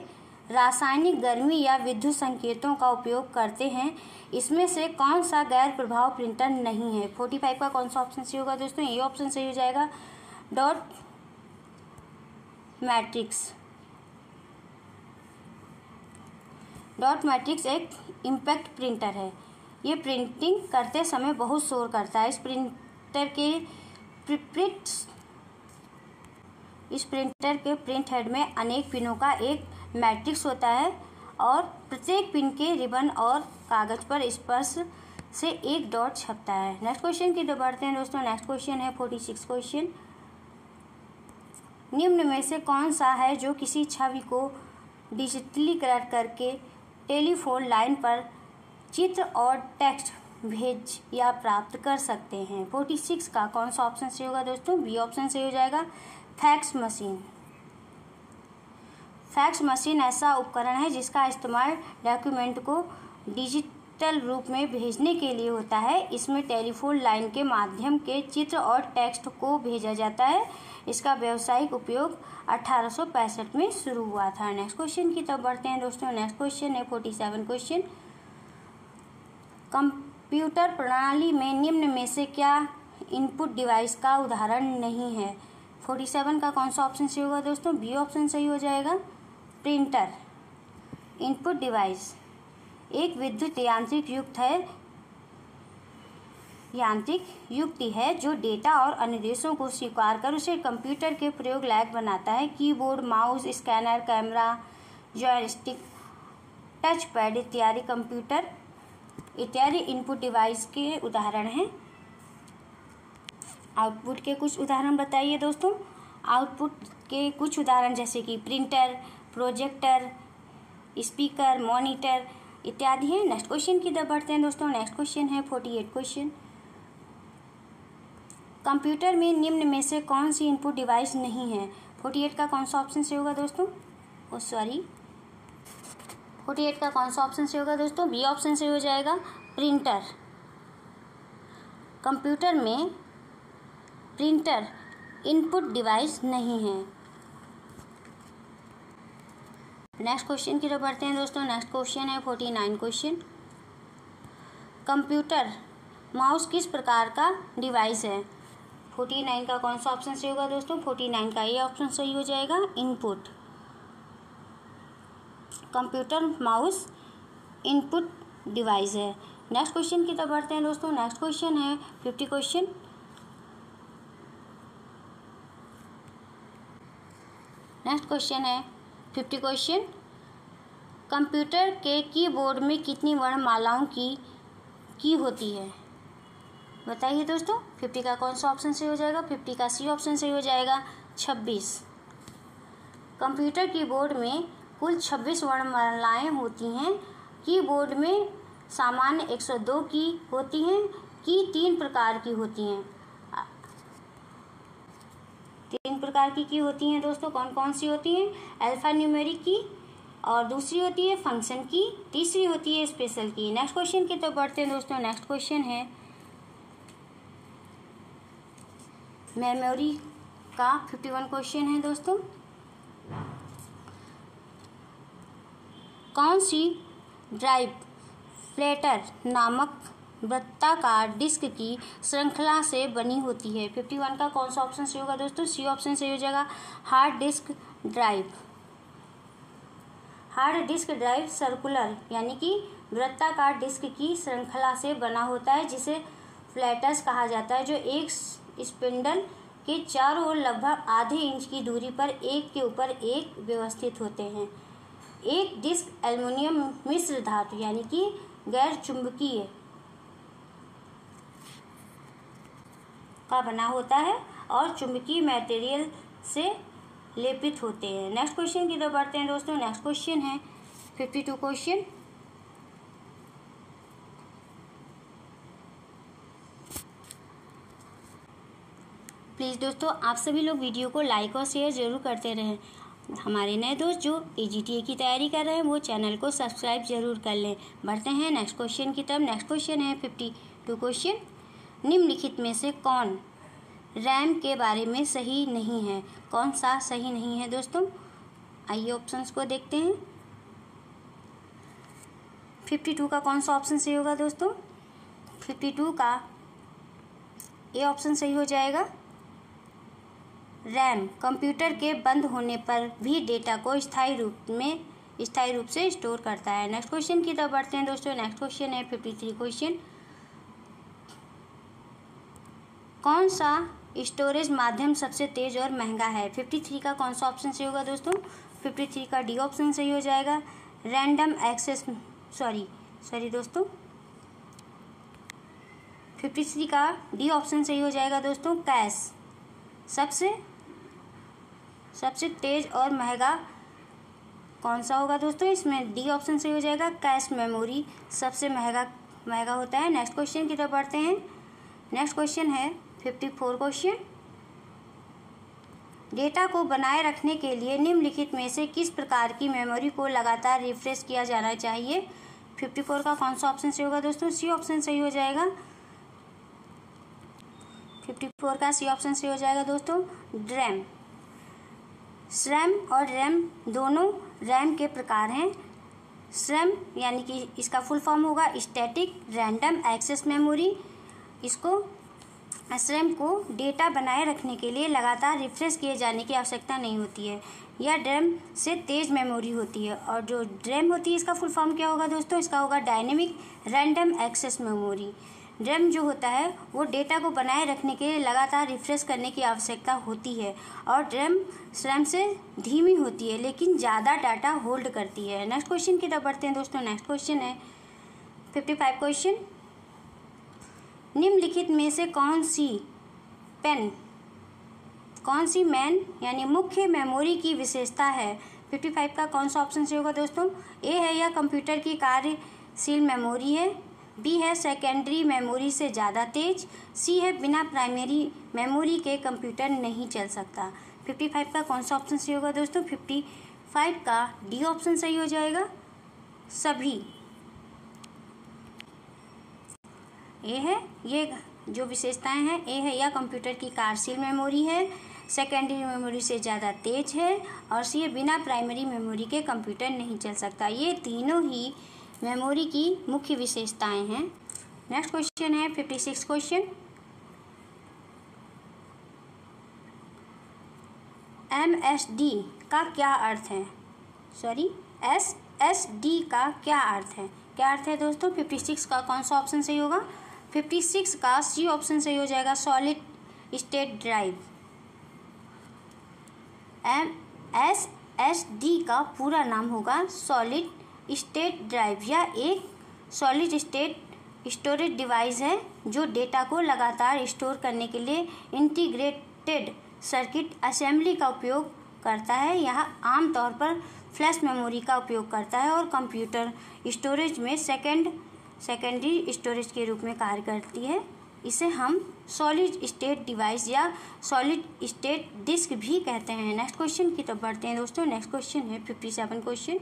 S1: रासायनिक गर्मी या विद्युत संकेतों का उपयोग करते हैं। इसमें से कौन सा गैर प्रभाव प्रिंटर नहीं है? 45 का कौन सा ऑप्शन सही होगा दोस्तों? ये ऑप्शन सही हो जाएगा, डॉट मैट्रिक्स। डॉट मैट्रिक्स एक इम्पैक्ट प्रिंटर है। ये प्रिंटिंग करते समय बहुत शोर करता है। इस प्रिंटर के इस प्रिंटर के प्रिंट हेड में अनेक पिनों का एक मैट्रिक्स होता है और प्रत्येक पिन के रिबन और कागज पर स्पर्श से एक डॉट छपता है। नेक्स्ट क्वेश्चन की तरफ बढ़ते हैं दोस्तों। नेक्स्ट क्वेश्चन है 46 क्वेश्चन। निम्न में से कौन सा है जो किसी छवि को डिजिटलीकरण करके टेलीफोन लाइन पर चित्र और टेक्स्ट भेज या प्राप्त कर सकते हैं? 46 का कौन सा ऑप्शन सही होगा दोस्तों? बी ऑप्शन सही हो जाएगा, फैक्स मशीन। फैक्स मशीन ऐसा उपकरण है जिसका इस्तेमाल डॉक्यूमेंट को डिजिटल रूप में भेजने के लिए होता है। इसमें टेलीफोन लाइन के माध्यम के चित्र और टेक्स्ट को भेजा जाता है। इसका व्यावसायिक उपयोग 1865 में शुरू हुआ था। नेक्स्ट क्वेश्चन की तरफ बढ़ते हैं दोस्तों। नेक्स्ट क्वेश्चन है 47 क्वेश्चन। कंप्यूटर प्रणाली में निम्न में से क्या इनपुट डिवाइस का उदाहरण नहीं है? 47 का कौन सा ऑप्शन सही होगा दोस्तों? बी ऑप्शन सही हो जाएगा, प्रिंटर। इनपुट डिवाइस एक विद्युत यांत्रिक युक्ति है जो डेटा और अनुदेशों को स्वीकार कर उसे कंप्यूटर के प्रयोग लायक बनाता है। Keyboard, mouse, scanner, camera, joystick, touch pad इत्यादि कंप्यूटर इत्यादि इनपुट डिवाइस के उदाहरण हैं। आउटपुट के कुछ उदाहरण बताइए दोस्तों। आउटपुट के कुछ उदाहरण जैसे कि प्रिंटर, प्रोजेक्टर, स्पीकर, मॉनिटर इत्यादि हैं। नेक्स्ट क्वेश्चन की तरफ बढ़ते हैं दोस्तों। नेक्स्ट क्वेश्चन है 48 क्वेश्चन। कंप्यूटर में निम्न में से कौन सी इनपुट डिवाइस नहीं है? 48 का कौन सा ऑप्शन सही होगा दोस्तों? 48 का कौन सा ऑप्शन सही होगा दोस्तों? बी ऑप्शन सही हो जाएगा, प्रिंटर। कंप्यूटर में प्रिंटर इनपुट डिवाइस नहीं है। नेक्स्ट क्वेश्चन की तरफ बढ़ते हैं दोस्तों। नेक्स्ट क्वेश्चन है 49 क्वेश्चन। कंप्यूटर माउस किस प्रकार का डिवाइस है? 49 का कौन सा ऑप्शन सही होगा दोस्तों? 49 का ये ऑप्शन सही हो जाएगा, input. Computer mouse input device है। नेक्स्ट क्वेश्चन की तरफ बढ़ते हैं दोस्तों। नेक्स्ट क्वेश्चन है 50 क्वेश्चन। नेक्स्ट क्वेश्चन है 50 क्वेश्चन। कंप्यूटर के कीबोर्ड में कितनी वर्णमालाओं की होती है? बताइए दोस्तों। 50 का कौन सा ऑप्शन सही हो जाएगा? 50 का सी ऑप्शन सही हो जाएगा, 26। कंप्यूटर कीबोर्ड में कुल 26 वर्णमालाएं होती हैं। कीबोर्ड में सामान्य 102 की होती हैं। की 3 प्रकार की होती हैं। 3 प्रकार की होती हैं दोस्तों। कौन कौन सी होती हैं? अल्फा न्यूमेरिक की, और दूसरी होती है फंक्शन की, तीसरी होती है स्पेशल की। नेक्स्ट क्वेश्चन की तरफ बढ़ते हैं दोस्तों। नेक्स्ट क्वेश्चन है मेमोरी का 51 क्वेश्चन है दोस्तों। कौन सी ड्राइव फ्लैटर नामक वृत्ताकार डिस्क की श्रृंखला से बनी होती है? 51 का कौन सा ऑप्शन सही होगा दोस्तों? सी ऑप्शन सही हो जाएगा, hard disk drive. Hard disk drive circular यानी कि वृत्ताकार डिस्क की श्रृंखला से बना होता है जिसे फ्लैटर्स कहा जाता है, जो एक स्पिंडल के चारों ओर लगभग आधे इंच की दूरी पर एक के ऊपर एक व्यवस्थित होते हैं। एक डिस्क एल्युमिनियम मिश्र धातु यानी कि गैर चुंबकीय का बना होता है और चुंबकीय मटेरियल से लेपित होते हैं। नेक्स्ट क्वेश्चन की तरफ बढ़ते हैं दोस्तों। नेक्स्ट क्वेश्चन है 52 क्वेश्चन। प्लीज़ दोस्तों आप सभी लोग वीडियो को लाइक और शेयर ज़रूर करते रहें। हमारे नए दोस्त जो AGTA की तैयारी कर रहे हैं वो चैनल को सब्सक्राइब जरूर कर लें। बढ़ते हैं नेक्स्ट क्वेश्चन की तरफ। नेक्स्ट क्वेश्चन है 52 क्वेश्चन। निम्नलिखित में से कौन रैम के बारे में सही नहीं है? कौन सा सही नहीं है दोस्तों? आइए ऑप्शंस को देखते हैं। 52 का कौन सा ऑप्शन सही होगा दोस्तों? 52 का ए ऑप्शन सही हो जाएगा, रैम कंप्यूटर के बंद होने पर भी डेटा को स्थायी रूप से स्टोर करता है। नेक्स्ट क्वेश्चन की तरफ बढ़ते हैं दोस्तों। नेक्स्ट क्वेश्चन है 53 क्वेश्चन। कौन सा स्टोरेज माध्यम सबसे तेज और महंगा है? 53 का कौन सा ऑप्शन सही होगा दोस्तों? 53 का डी ऑप्शन सही हो जाएगा। रैंडम एक्सेस सॉरी दोस्तों, 53 का डी ऑप्शन सही हो जाएगा दोस्तों। कैश सबसे तेज और महंगा कौन सा होगा दोस्तों? इसमें डी ऑप्शन सही हो जाएगा। कैश मेमोरी सबसे महंगा होता है। नेक्स्ट क्वेश्चन की तरफ बढ़ते हैं। नेक्स्ट क्वेश्चन है 54 क्वेश्चन। डेटा को बनाए रखने के लिए निम्नलिखित में से किस प्रकार की मेमोरी को लगातार रिफ्रेश किया जाना चाहिए? 54 का कौन सा ऑप्शन सही होगा दोस्तों? सी ऑप्शन सही हो जाएगा। 54 का सी ऑप्शन सही हो जाएगा दोस्तों। रैम SRAM और रैम दोनों रैम के प्रकार हैं। SRAM यानी कि इसका फुल फॉर्म होगा static random access memory. SRAM को डेटा बनाए रखने के लिए लगातार रिफ्रेश किए जाने की आवश्यकता नहीं होती है। यह DRAM से तेज मेमोरी होती है। और जो DRAM होती है इसका फुल फॉर्म क्या होगा दोस्तों? इसका होगा dynamic random access memory. DRAM जो होता है वो डेटा को बनाए रखने के लिए लगातार रिफ्रेश करने की आवश्यकता होती है और SRAM से धीमी होती है लेकिन ज़्यादा डाटा होल्ड करती है। नेक्स्ट क्वेश्चन की तरफ बढ़ते हैं दोस्तों। नेक्स्ट क्वेश्चन है 55 क्वेश्चन। निम्नलिखित में से कौन सी मैन यानी मुख्य मेमोरी की विशेषता है? 55 का कौन सा ऑप्शन सही होगा दोस्तों? ए है यह कंप्यूटर की कार्यशील मेमोरी है। बी है सेकेंडरी मेमोरी से ज़्यादा तेज। सी है बिना प्राइमरी मेमोरी के कंप्यूटर नहीं चल सकता। 55 का कौन सा ऑप्शन सही होगा दोस्तों? 55 का डी ऑप्शन सही हो जाएगा। सभी ए है ये जो विशेषताएं हैं, ए है यह कंप्यूटर की कार्यशील मेमोरी है, सेकेंडरी मेमोरी से ज़्यादा तेज है और सी है बिना प्राइमरी मेमोरी के कंप्यूटर नहीं चल सकता। ये तीनों ही मेमोरी की मुख्य विशेषताएं हैं। नेक्स्ट क्वेश्चन है 56 क्वेश्चन। MSD का क्या अर्थ है? SSD का क्या अर्थ है? क्या अर्थ है दोस्तों? 56 का कौन सा ऑप्शन सही होगा? 56 का सी ऑप्शन सही हो जाएगा। Solid state drive. SSD का पूरा नाम होगा सॉलिड स्टेट ड्राइव। यह एक सॉलिड स्टेट स्टोरेज डिवाइस है जो डेटा को लगातार स्टोर करने के लिए इंटीग्रेटेड सर्किट असेंबली का उपयोग करता है। यह आमतौर पर फ्लैश मेमोरी का उपयोग करता है और कंप्यूटर स्टोरेज में सेकेंडरी स्टोरेज के रूप में कार्य करती है। इसे हम सॉलिड स्टेट डिवाइस या सॉलिड स्टेट डिस्क भी कहते हैं। नेक्स्ट क्वेश्चन की तरफ बढ़ते हैं दोस्तों। नेक्स्ट क्वेश्चन है 57 क्वेश्चन।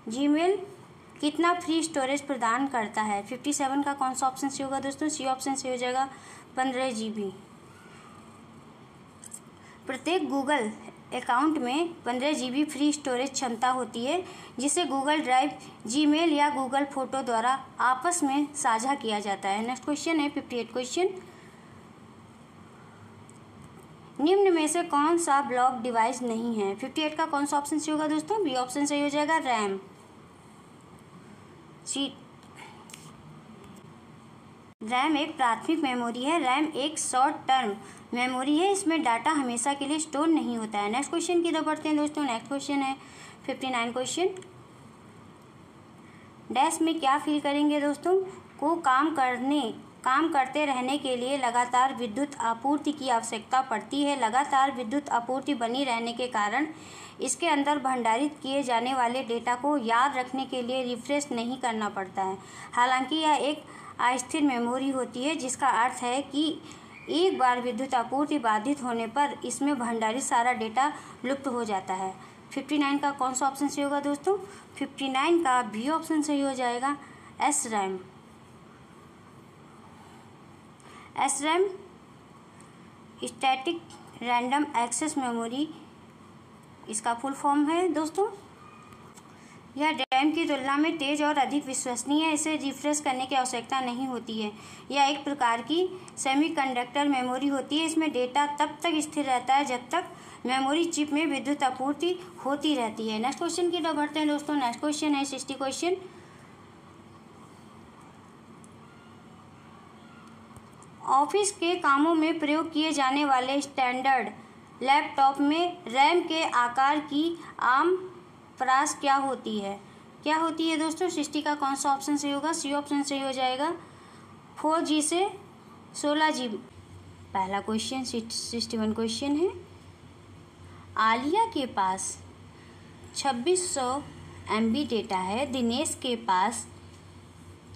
S1: जीमेल कितना फ्री स्टोरेज प्रदान करता है? 57 का कौन सा ऑप्शन सही होगा दोस्तों? सी ऑप्शन सही हो जाएगा 15 GB। प्रत्येक गूगल अकाउंट में 15 GB फ्री स्टोरेज क्षमता होती है जिसे गूगल ड्राइव, जीमेल या गूगल फोटो द्वारा आपस में साझा किया जाता है। नेक्स्ट क्वेश्चन है 58 क्वेश्चन। निम्न में से कौन सा ब्लॉक डिवाइस नहीं है? 58 का कौन सा ऑप्शन सही होगा दोस्तों? बी ऑप्शन सही हो जाएगा। रैम। रैम एक प्राथमिक मेमोरी है। रैम एक शॉर्ट टर्म मेमोरी है। इसमें डाटा हमेशा के लिए स्टोर नहीं होता है। नेक्स्ट क्वेश्चन की तरफ बढ़ते हैं दोस्तों। नेक्स्ट क्वेश्चन है 59 क्वेश्चन। डैश में क्या फील करेंगे दोस्तों? को काम करते रहने के लिए लगातार विद्युत आपूर्ति की आवश्यकता पड़ती है। लगातार विद्युत आपूर्ति बनी रहने के कारण इसके अंदर भंडारित किए जाने वाले डेटा को याद रखने के लिए रिफ्रेश नहीं करना पड़ता है। हालांकि यह एक अस्थिर मेमोरी होती है जिसका अर्थ है कि एक बार विद्युत आपूर्ति बाधित होने पर इसमें भंडारित सारा डेटा लुप्त हो जाता है। 59 का कौन सा ऑप्शन सही होगा दोस्तों? 59 का बी ऑप्शन सही हो जाएगा। SRAM। SRAM static random access memory इसका फुल फॉर्म है दोस्तों। यह रैम की तुलना में तेज और अधिक विश्वसनीय है। इसे रिफ्रेश करने की आवश्यकता नहीं होती है। यह एक प्रकार की सेमीकंडक्टर मेमोरी होती है। इसमें डेटा तब तक स्थिर रहता है जब तक मेमोरी चिप में विद्युत आपूर्ति होती रहती है। नेक्स्ट क्वेश्चन की तरफ बढ़ते हैं दोस्तों। नेक्स्ट क्वेश्चन है 60 क्वेश्चन। ऑफिस के कामों में प्रयोग किए जाने वाले स्टैंडर्ड लैपटॉप में रैम के आकार की आम परास क्या होती है? क्या होती है दोस्तों? 60 का कौन सा ऑप्शन सही होगा? सी ऑप्शन सही हो जाएगा, 4G से 16GB। पहला क्वेश्चन 61 क्वेश्चन है। आलिया के पास 2600 MB डेटा है, दिनेश के पास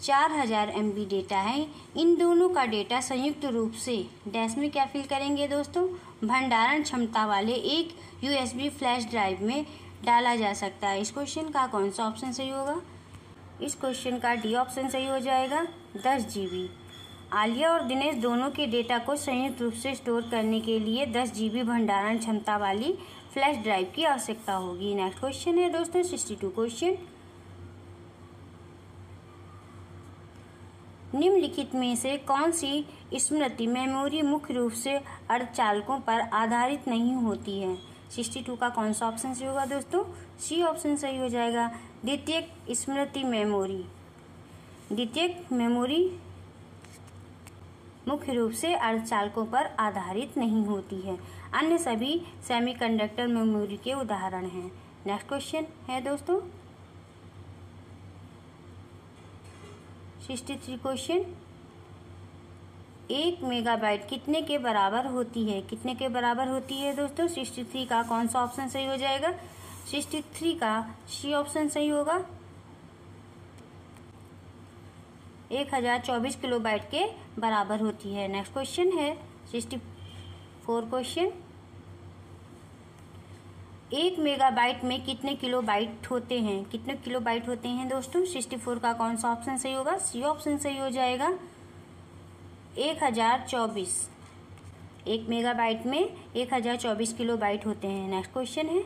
S1: 4000 MB डेटा है। इन दोनों का डेटा संयुक्त रूप से डैश में क्या फिल करेंगे दोस्तों? भंडारण क्षमता वाले एक USB फ्लैश ड्राइव में डाला जा सकता है। इस क्वेश्चन का कौन सा ऑप्शन सही होगा? इस क्वेश्चन का डी ऑप्शन सही हो जाएगा, 10 GB। आलिया और दिनेश दोनों के डेटा को संयुक्त रूप से स्टोर करने के लिए 10 GB भंडारण क्षमता वाली फ्लैश ड्राइव की आवश्यकता होगी। नेक्स्ट क्वेश्चन है दोस्तों 62 क्वेश्चन। निम्नलिखित में से कौन सी स्मृति मेमोरी मुख्य रूप से अर्धचालकों पर आधारित नहीं होती है? 62 का कौन सा ऑप्शन सही होगा दोस्तों? सी ऑप्शन सही हो जाएगा, द्वितीयक स्मृति मेमोरी। द्वितीयक मेमोरी मुख्य रूप से अर्धचालकों पर आधारित नहीं होती है। अन्य सभी सेमीकंडक्टर मेमोरी के उदाहरण हैं। नेक्स्ट क्वेश्चन है दोस्तों 63 क्वेश्चन। 1 मेगाबाइट कितने के बराबर होती है? कितने के बराबर होती है दोस्तों? 63 का कौन सा ऑप्शन सही हो जाएगा? 63 का सी ऑप्शन सही होगा, 1024 किलोबाइट के बराबर होती है। नेक्स्ट क्वेश्चन है 64 क्वेश्चन। 1 मेगाबाइट में कितने किलोबाइट होते हैं? कितने किलोबाइट होते हैं दोस्तों? 64 का कौन सा ऑप्शन सही होगा? सी ऑप्शन सही हो जाएगा, 1024। 1 मेगाबाइट में 1024 किलोबाइट होते हैं। नेक्स्ट क्वेश्चन है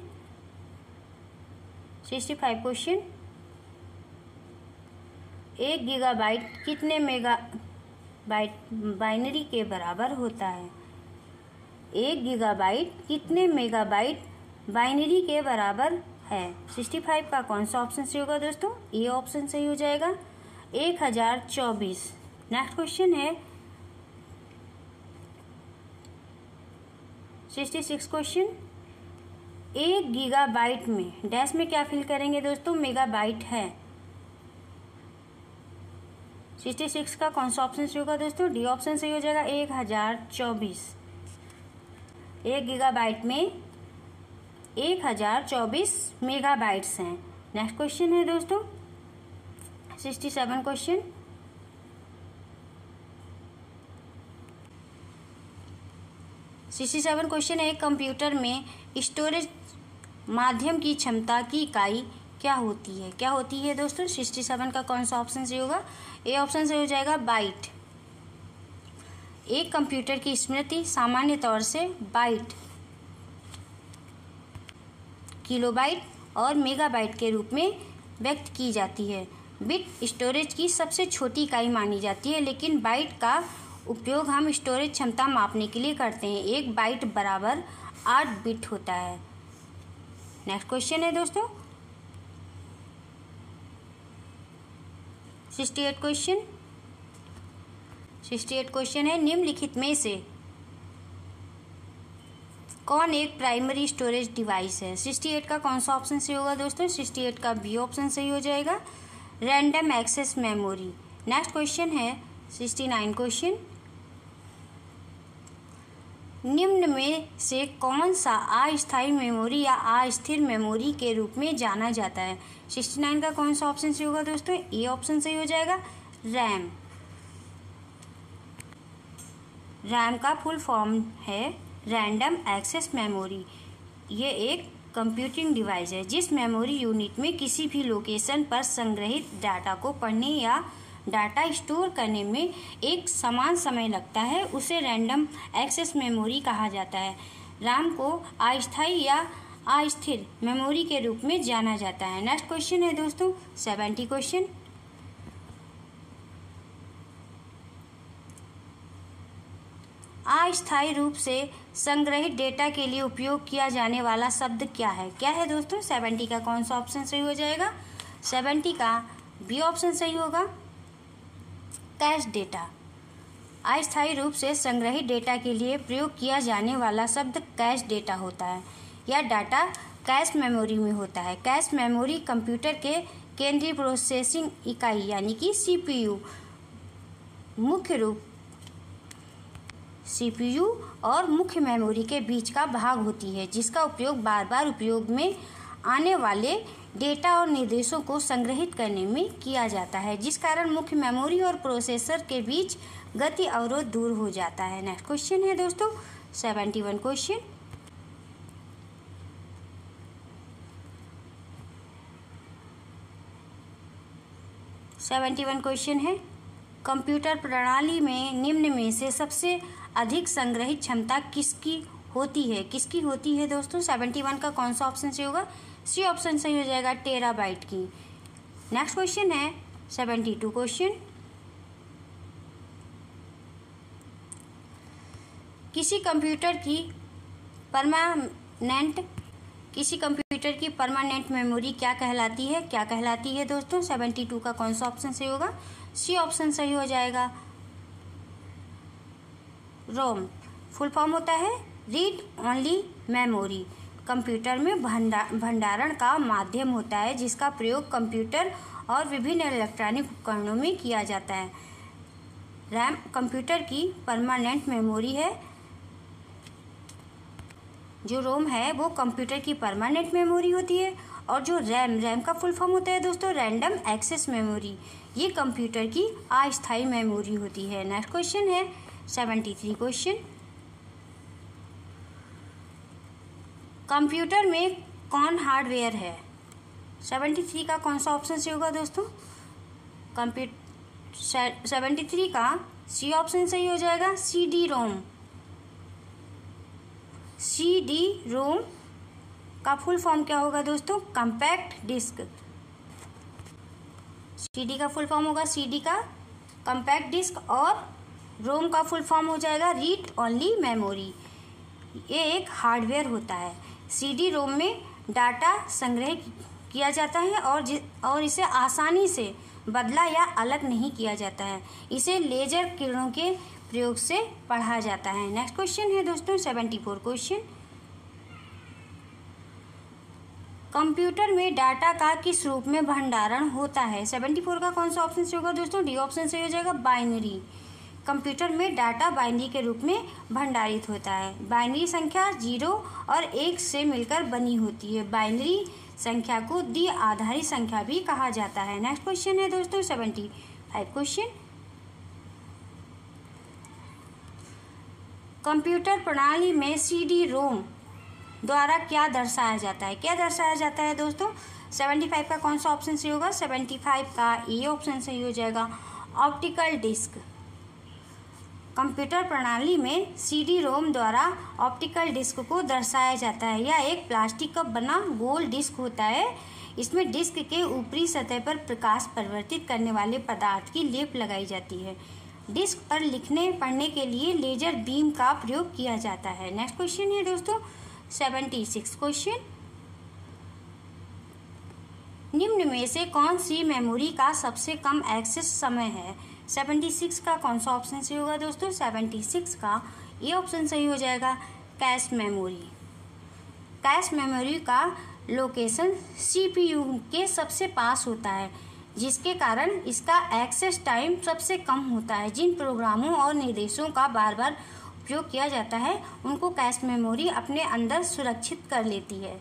S1: 65 क्वेश्चन। 1 गीगाबाइट कितने मेगाबाइट बाइनरी के बराबर होता है? 1 गीगाबाइट कितने मेगाबाइट बाइनरी के बराबर है? 65 का कौन सा ऑप्शन सही होगा दोस्तों? ए ऑप्शन सही हो जाएगा, 1024। नेक्स्ट क्वेश्चन है 66 क्वेश्चन। 1 गीगाबाइट में डैश में क्या फिल करेंगे दोस्तों? मेगाबाइट है। 66 का कौन सा ऑप्शन सही होगा दोस्तों? डी ऑप्शन सही हो जाएगा, 1024। 1 गीगाबाइट में 1024 मेगाबाइट्स हैं। नेक्स्ट क्वेश्चन है दोस्तों 67 क्वेश्चन। 67 क्वेश्चन है, एक कंप्यूटर में स्टोरेज माध्यम की क्षमता की इकाई क्या होती है? क्या होती है दोस्तों? 67 का कौन सा ऑप्शन सही होगा? ए ऑप्शन सही हो जाएगा, बाइट। एक कंप्यूटर की स्मृति सामान्य तौर से बाइट, किलोबाइट और मेगाबाइट के रूप में व्यक्त की जाती है। बिट स्टोरेज की सबसे छोटी इकाई मानी जाती है, लेकिन बाइट का उपयोग हम स्टोरेज क्षमता मापने के लिए करते हैं। 1 बाइट बराबर 8 बिट होता है। नेक्स्ट क्वेश्चन है दोस्तों 68 क्वेश्चन। 68 क्वेश्चन है, निम्नलिखित में से कौन एक प्राइमरी स्टोरेज डिवाइस है? 68 का कौन सा ऑप्शन सही होगा दोस्तों? 68 का बी ऑप्शन सही हो जाएगा, random access memory. Next question है 69 क्वेश्चन। निम्न में से कौन सा अस्थायी मेमोरी या अस्थिर मेमोरी के रूप में जाना जाता है? 69 का कौन सा ऑप्शन सही होगा दोस्तों? ए ऑप्शन सही हो जाएगा, रैम। रैम का फुल फॉर्म है रैंडम एक्सेस मेमोरी। ये एक कंप्यूटिंग डिवाइस है जिस मेमोरी यूनिट में किसी भी लोकेशन पर संग्रहित डाटा को पढ़ने या डाटा स्टोर करने में एक समान समय लगता है, उसे रैंडम एक्सेस मेमोरी कहा जाता है। रैम को अस्थायी या अस्थिर मेमोरी के रूप में जाना जाता है। नेक्स्ट क्वेश्चन है दोस्तों 70 क्वेश्चन। अस्थायी रूप से संग्रहित डेटा के लिए उपयोग किया जाने वाला शब्द क्या है? क्या है दोस्तों? 70 का कौन सा ऑप्शन सही हो जाएगा? 70 का बी ऑप्शन सही होगा, कैश डेटा। अस्थायी रूप से संग्रहित डेटा के लिए प्रयोग किया जाने वाला शब्द कैश डेटा होता है या डाटा कैश मेमोरी में होता है। कैश मेमोरी कंप्यूटर के केंद्रीय प्रोसेसिंग इकाई यानी कि सीपीयू और मुख्य मेमोरी के बीच का भाग होती है, जिसका उपयोग बार बार उपयोग में आने वाले डेटा और निर्देशों को संग्रहित करने में किया जाता है, जिस कारण मुख्य मेमोरी और प्रोसेसर के बीच गति अवरोध दूर हो जाता है। नेक्स्ट क्वेश्चन है दोस्तों 71 क्वेश्चन। है कंप्यूटर प्रणाली में निम्न में से सबसे अधिक संग्रहित क्षमता किसकी होती है दोस्तों। 71 का कौन सा ऑप्शन सही होगा? सी ऑप्शन सही हो जाएगा, टेराबाइट की। नेक्स्ट क्वेश्चन है 72 क्वेश्चन। किसी कंप्यूटर की परमानेंट मेमोरी क्या कहलाती है दोस्तों। 72 का कौन सा ऑप्शन सही होगा? सी ऑप्शन सही हो जाएगा, रोम। फुल फॉर्म होता है रीड ओनली मेमोरी। कंप्यूटर में भंडारण का माध्यम होता है जिसका प्रयोग कंप्यूटर और विभिन्न इलेक्ट्रॉनिक उपकरणों में किया जाता है। रैम कंप्यूटर की परमानेंट मेमोरी है। जो रोम है वो कंप्यूटर की परमानेंट मेमोरी होती है, और जो रैम का फुल फॉर्म होता है दोस्तों रैंडम एक्सेस मेमोरी, ये कंप्यूटर की अस्थायी मेमोरी होती है। नेक्स्ट क्वेश्चन है 73 क्वेश्चन। कंप्यूटर में कौन हार्डवेयर है? 73 का कौन सा ऑप्शन सही होगा दोस्तों? 73 का सी ऑप्शन सही हो जाएगा, CD रोम का फुल फॉर्म क्या होगा दोस्तों? Compact disc. CD का फुल फॉर्म होगा CD का कॉम्पैक्ट डिस्क, और रोम का फुल फॉर्म हो जाएगा रीड ओनली मेमोरी। ये एक हार्डवेयर होता है। CD रोम में डाटा संग्रह किया जाता है और इसे आसानी से बदला या अलग नहीं किया जाता है। इसे लेजर किरणों के प्रयोग से पढ़ा जाता है। नेक्स्ट क्वेश्चन है दोस्तों 74 क्वेश्चन। कंप्यूटर में डाटा का किस रूप में भंडारण होता है? 74 का कौन सा ऑप्शन सही होगा दोस्तों? डी ऑप्शन सही हो जाएगा, बाइनरी। कंप्यूटर में डाटा बाइनरी के रूप में भंडारित होता है। बाइनरी संख्या 0 और 1 से मिलकर बनी होती है। बाइनरी संख्या को द्वि-आधारी संख्या भी कहा जाता है। नेक्स्ट क्वेश्चन है दोस्तों 75 क्वेश्चन। कंप्यूटर प्रणाली में CD रोम द्वारा क्या दर्शाया जाता है दोस्तों? 75 का कौन सा ऑप्शन सही होगा? 75 का ए ऑप्शन सही हो जाएगा, ऑप्टिकल डिस्क। कंप्यूटर प्रणाली में CD रोम द्वारा ऑप्टिकल डिस्क को दर्शाया जाता है। यह एक प्लास्टिक का बना गोल डिस्क होता है। इसमें डिस्क के ऊपरी सतह पर प्रकाश परिवर्तित करने वाले पदार्थ की लेप लगाई जाती है। डिस्क पर लिखने पढ़ने के लिए लेजर बीम का प्रयोग किया जाता है। नेक्स्ट क्वेश्चन है दोस्तों 76 क्वेश्चन। निम्न में से कौन सी मेमोरी का सबसे कम एक्सेस समय है? 76 का कौन सा ऑप्शन सही होगा दोस्तों? 76 का ये ऑप्शन सही हो जाएगा, कैश मेमोरी। कैश मेमोरी का लोकेशन CPU के सबसे पास होता है, जिसके कारण इसका एक्सेस टाइम सबसे कम होता है। जिन प्रोग्रामों और निर्देशों का बार बार उपयोग किया जाता है उनको कैश मेमोरी अपने अंदर सुरक्षित कर लेती है।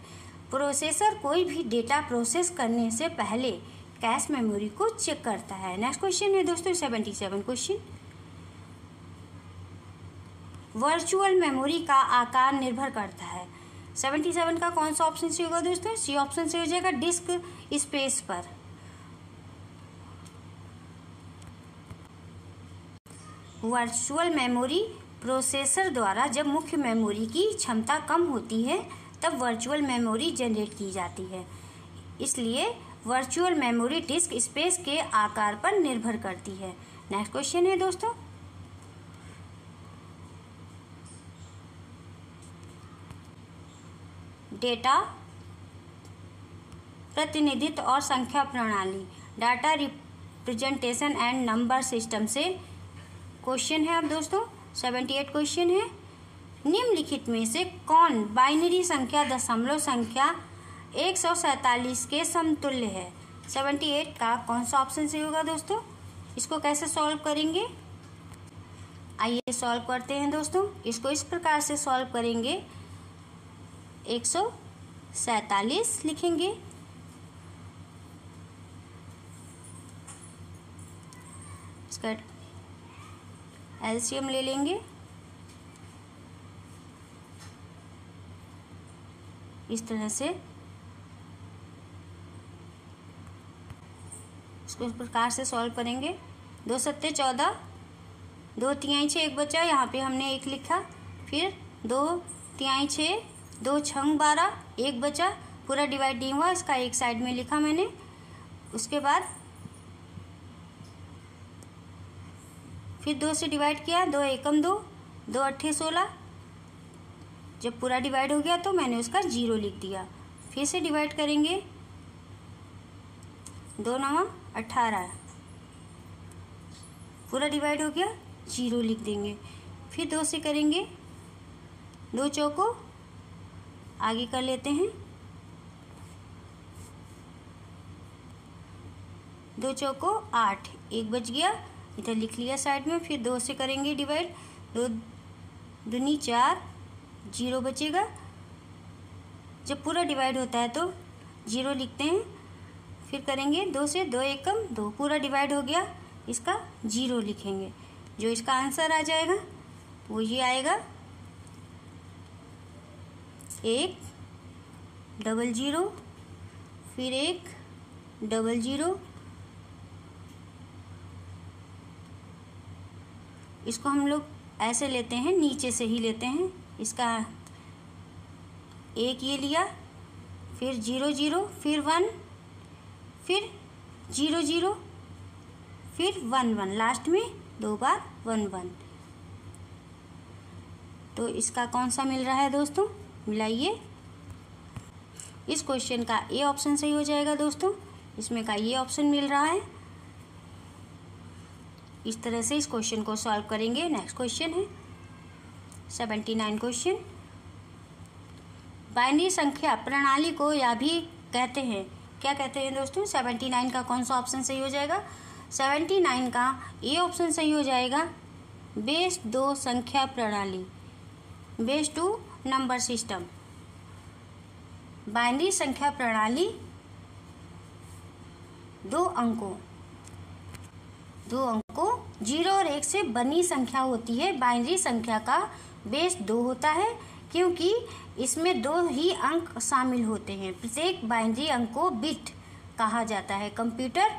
S1: प्रोसेसर कोई भी डेटा प्रोसेस करने से पहले कैश मेमोरी को चेक करता है। नेक्स्ट क्वेश्चन है दोस्तों 77 क्वेश्चन। वर्चुअल मेमोरी का आकार निर्भर करता है। 77 का कौन सा ऑप्शन सही होगा दोस्तों? सी ऑप्शन से हो जाएगा, डिस्क स्पेस पर। वर्चुअल मेमोरी प्रोसेसर द्वारा जब मुख्य मेमोरी की क्षमता कम होती है तब वर्चुअल मेमोरी जनरेट की जाती है। इसलिए वर्चुअल मेमोरी डिस्क स्पेस के आकार पर निर्भर करती है। नेक्स्ट क्वेश्चन है दोस्तों डेटा प्रतिनिधित्व और संख्या प्रणाली। Data representation and number system से क्वेश्चन है अब दोस्तों 78 क्वेश्चन है। निम्नलिखित में से कौन बाइनरी संख्या दशमलव संख्या 147 के समतुल्य है? 78 का कौन सा ऑप्शन सही होगा दोस्तों? इसको कैसे सॉल्व करेंगे, आइए सॉल्व करते हैं दोस्तों। इसको इस प्रकार से सॉल्व करेंगे, 147 लिखेंगे, इसका एलसीएम ले लेंगे, इस तरह से इसको इस प्रकार से सॉल्व करेंगे। 2 सत्ते 14, 2 तिहाई 6, एक बचा, यहाँ पे हमने 1 लिखा, फिर 2 तिहाई 6, 2 छंग 12, 1 बचा, पूरा डिवाइड नहीं हुआ, इसका एक साइड में लिखा मैंने। उसके बाद फिर 2 से डिवाइड किया, 2 एकम 2, 2 अट्ठे 16, जब पूरा डिवाइड हो गया तो मैंने उसका 0 लिख दिया। फिर से डिवाइड करेंगे, 2 9 18, पूरा डिवाइड हो गया, 0 लिख देंगे। फिर 2 से करेंगे, 2 चौको आगे कर लेते हैं, 2 चौको 8, 1 बच गया, इधर लिख लिया साइड में। फिर 2 से करेंगे डिवाइड, 2 दूनी 4, 0 बचेगा। जब पूरा डिवाइड होता है तो 0 लिखते हैं। फिर करेंगे 2 से, 2 एकम 2, पूरा डिवाइड हो गया, इसका 0 लिखेंगे। जो इसका आंसर आ जाएगा वो ये आएगा 1 00, फिर 1 00। इसको हम लोग ऐसे लेते हैं, नीचे से ही लेते हैं। इसका 1 ये लिया, फिर 0 0, फिर 1, फिर 0 0, फिर 1 1, लास्ट में 2 बार 1 1। तो इसका कौन सा मिल रहा है दोस्तों, मिलाइए। इस क्वेश्चन का ए ऑप्शन सही हो जाएगा दोस्तों, इसमें का ये ऑप्शन मिल रहा है। इस तरह से इस क्वेश्चन को सॉल्व करेंगे। नेक्स्ट क्वेश्चन है 79 क्वेश्चन। बाइनरी संख्या प्रणाली को यह भी कहते हैं, क्या कहते हैं दोस्तों? 79 का कौन सा ऑप्शन सही हो जाएगा? 79 का ए ऑप्शन सही हो जाएगा, बेस 2 संख्या प्रणाली, बेस 2 नंबर सिस्टम। बाइनरी संख्या प्रणाली 2 अंकों 0 और 1 से बनी संख्या होती है। बाइनरी संख्या का बेस 2 होता है क्योंकि इसमें 2 ही अंक शामिल होते हैं। प्रत्येक बाइनरी अंक को बिट कहा जाता है। कंप्यूटर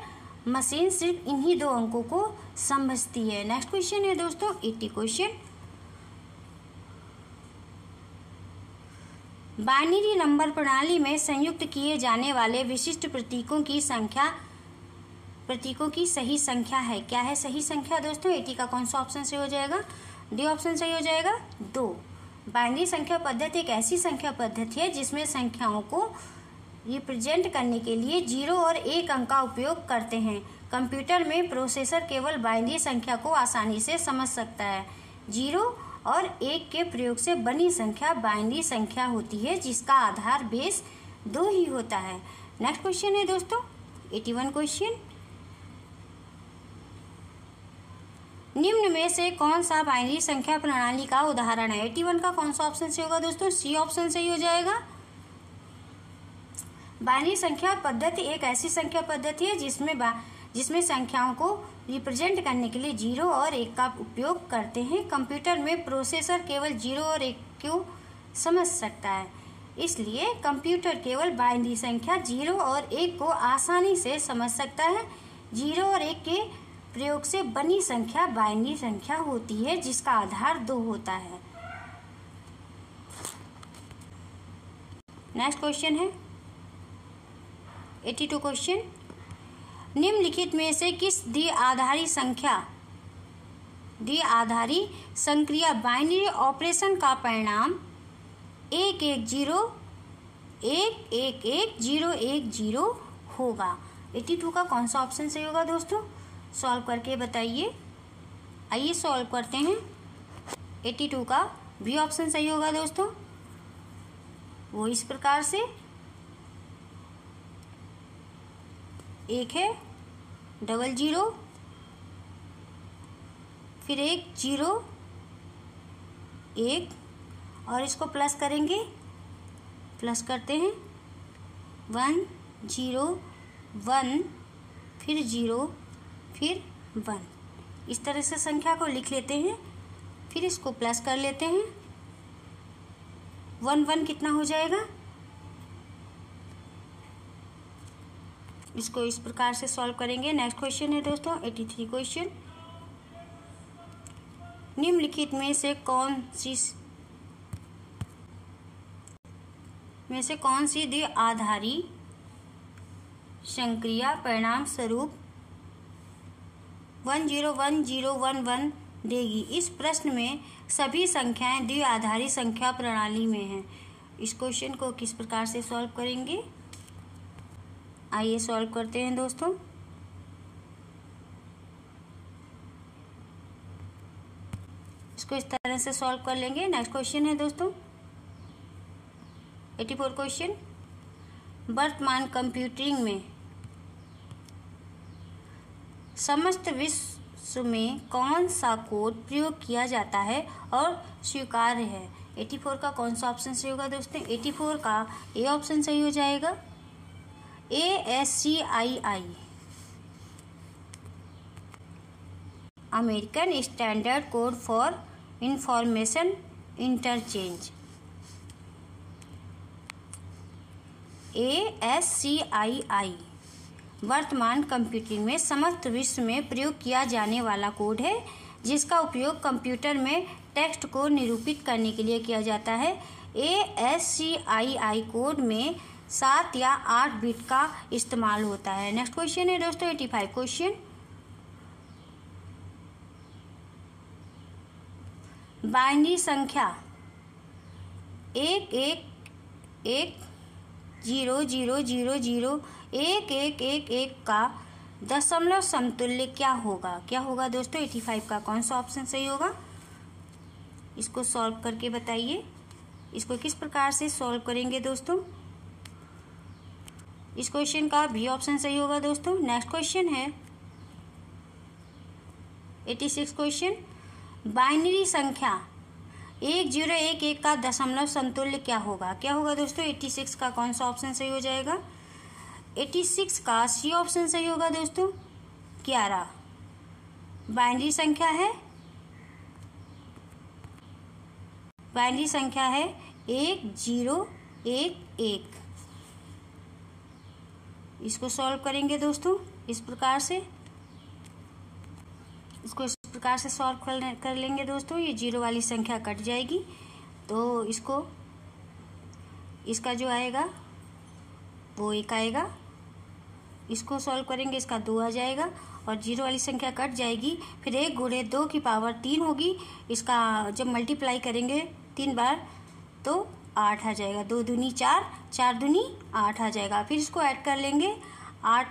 S1: मशीन सिर्फ इन्हीं 2 अंकों को समझती है। नेक्स्ट क्वेश्चन है दोस्तों 80 क्वेश्चन। बाइनरी नंबर प्रणाली में संयुक्त किए जाने वाले विशिष्ट प्रतीकों की सही संख्या है। क्या है सही संख्या दोस्तों? 80 का कौन सा ऑप्शन सही हो जाएगा? डी ऑप्शन सही हो जाएगा, 2। बाइनरी संख्या पद्धति एक ऐसी संख्या पद्धति है जिसमें संख्याओं को रिप्रेजेंट करने के लिए 0 और 1 अंक का उपयोग करते हैं। कंप्यूटर में प्रोसेसर केवल बाइनरी संख्या को आसानी से समझ सकता है। 0 और 1 के प्रयोग से बनी संख्या बाइनरी संख्या होती है जिसका आधार बेस 2 ही होता है। नेक्स्ट क्वेश्चन है दोस्तों 81 क्वेश्चन। निम्न में से कौन सा बाइनरी संख्या प्रणाली का उदाहरण है? 81 का कौन सा ऑप्शन सही होगा दोस्तों? सी ऑप्शन सही हो जाएगा। बाइनरी संख्या पद्धति एक ऐसी संख्या पद्धति है जिसमें संख्याओं को रिप्रेजेंट करने के लिए 0 और 1 का उपयोग करते हैं। कंप्यूटर में प्रोसेसर केवल 0 और 1 को समझ सकता है, इसलिए कंप्यूटर केवल बाइनरी संख्या 0 और 1 को आसानी से समझ सकता है। 0 और 1 के प्रयोग से बनी संख्या बाइनरी संख्या होती है जिसका आधार 2 होता है। नेक्स्ट क्वेश्चन है 82 क्वेश्चन। निम्नलिखित में से किस द्विआधारी संक्रिया बाइनरी ऑपरेशन का परिणाम 1 1 0 1 1 1 0 1 0 होगा? 82 का कौन सा ऑप्शन सही होगा दोस्तों? सॉल्व करके बताइए। आइए सॉल्व करते हैं। 82 का बी ऑप्शन सही होगा दोस्तों। वो इस प्रकार से, एक है 00, फिर एक 0 1 और इसको प्लस करेंगे, प्लस करते हैं 1 0 1 फिर 0 फिर 1। इस तरह से संख्या को लिख लेते हैं, फिर इसको प्लस कर लेते हैं। 1 1 कितना हो जाएगा, इसको इस प्रकार से सॉल्व करेंगे। नेक्स्ट क्वेश्चन है दोस्तों 83 क्वेश्चन। निम्नलिखित में से कौन सी द्विआधारी संक्रिया परिणाम स्वरूप 1 0 1 0 1 1 देगी। इस प्रश्न में सभी संख्याएं द्विआधारी संख्या प्रणाली में हैं। इस क्वेश्चन को किस प्रकार से सॉल्व करेंगे, आइए सॉल्व करते हैं दोस्तों। इसको इस तरह से सॉल्व कर लेंगे। नेक्स्ट क्वेश्चन है दोस्तों 84 क्वेश्चन। वर्तमान कंप्यूटिंग में समस्त विश्व में कौन सा कोड प्रयोग किया जाता है और स्वीकार्य है। 84 का कौन सा ऑप्शन सही होगा दोस्तों। 84 का ए ऑप्शन सही हो जाएगा। ASCII American standard code for information interchange. ASCII वर्तमान कंप्यूटिंग में समस्त विश्व में प्रयोग किया जाने वाला कोड है, जिसका उपयोग कंप्यूटर में टेक्स्ट को निरूपित करने के लिए किया जाता है। ASCII कोड में 7 या 8 बिट का इस्तेमाल होता है। नेक्स्ट क्वेश्चन है दोस्तों 85 क्वेश्चन। बाइनरी संख्या 1 1 1 0 0 0 0 1 1 1 1 का दशमलव समतुल्य क्या होगा। क्या होगा दोस्तों 85 का कौन सा ऑप्शन सही होगा, इसको सॉल्व करके बताइए। इसको किस प्रकार से सॉल्व करेंगे दोस्तों। इस क्वेश्चन का बी ऑप्शन सही होगा दोस्तों। नेक्स्ट क्वेश्चन है 86 क्वेश्चन। बाइनरी संख्या 1 0 1 1 का दशमलव समतुल्य क्या होगा। क्या होगा दोस्तों 86 का कौन सा ऑप्शन सही हो जाएगा। 86 का सी ऑप्शन सही होगा दोस्तों 11। बाइनरी संख्या है, बाइनरी संख्या है 1 0 1 1। इसको सॉल्व करेंगे दोस्तों इस प्रकार से। इसको इस प्रकार से सॉल्व कर लेंगे दोस्तों। ये 0 वाली संख्या कट जाएगी, तो इसका जो आएगा वो 1 आएगा। इसको सॉल्व करेंगे, इसका 2 आ जाएगा और 0 वाली संख्या कट जाएगी। फिर 1 गुणे 2 की पावर 3 होगी। इसका जब मल्टीप्लाई करेंगे 3 बार तो 8 आ जाएगा। 2 दूनी 4, 4 दूनी 8 आ जाएगा। फिर इसको ऐड कर लेंगे। 8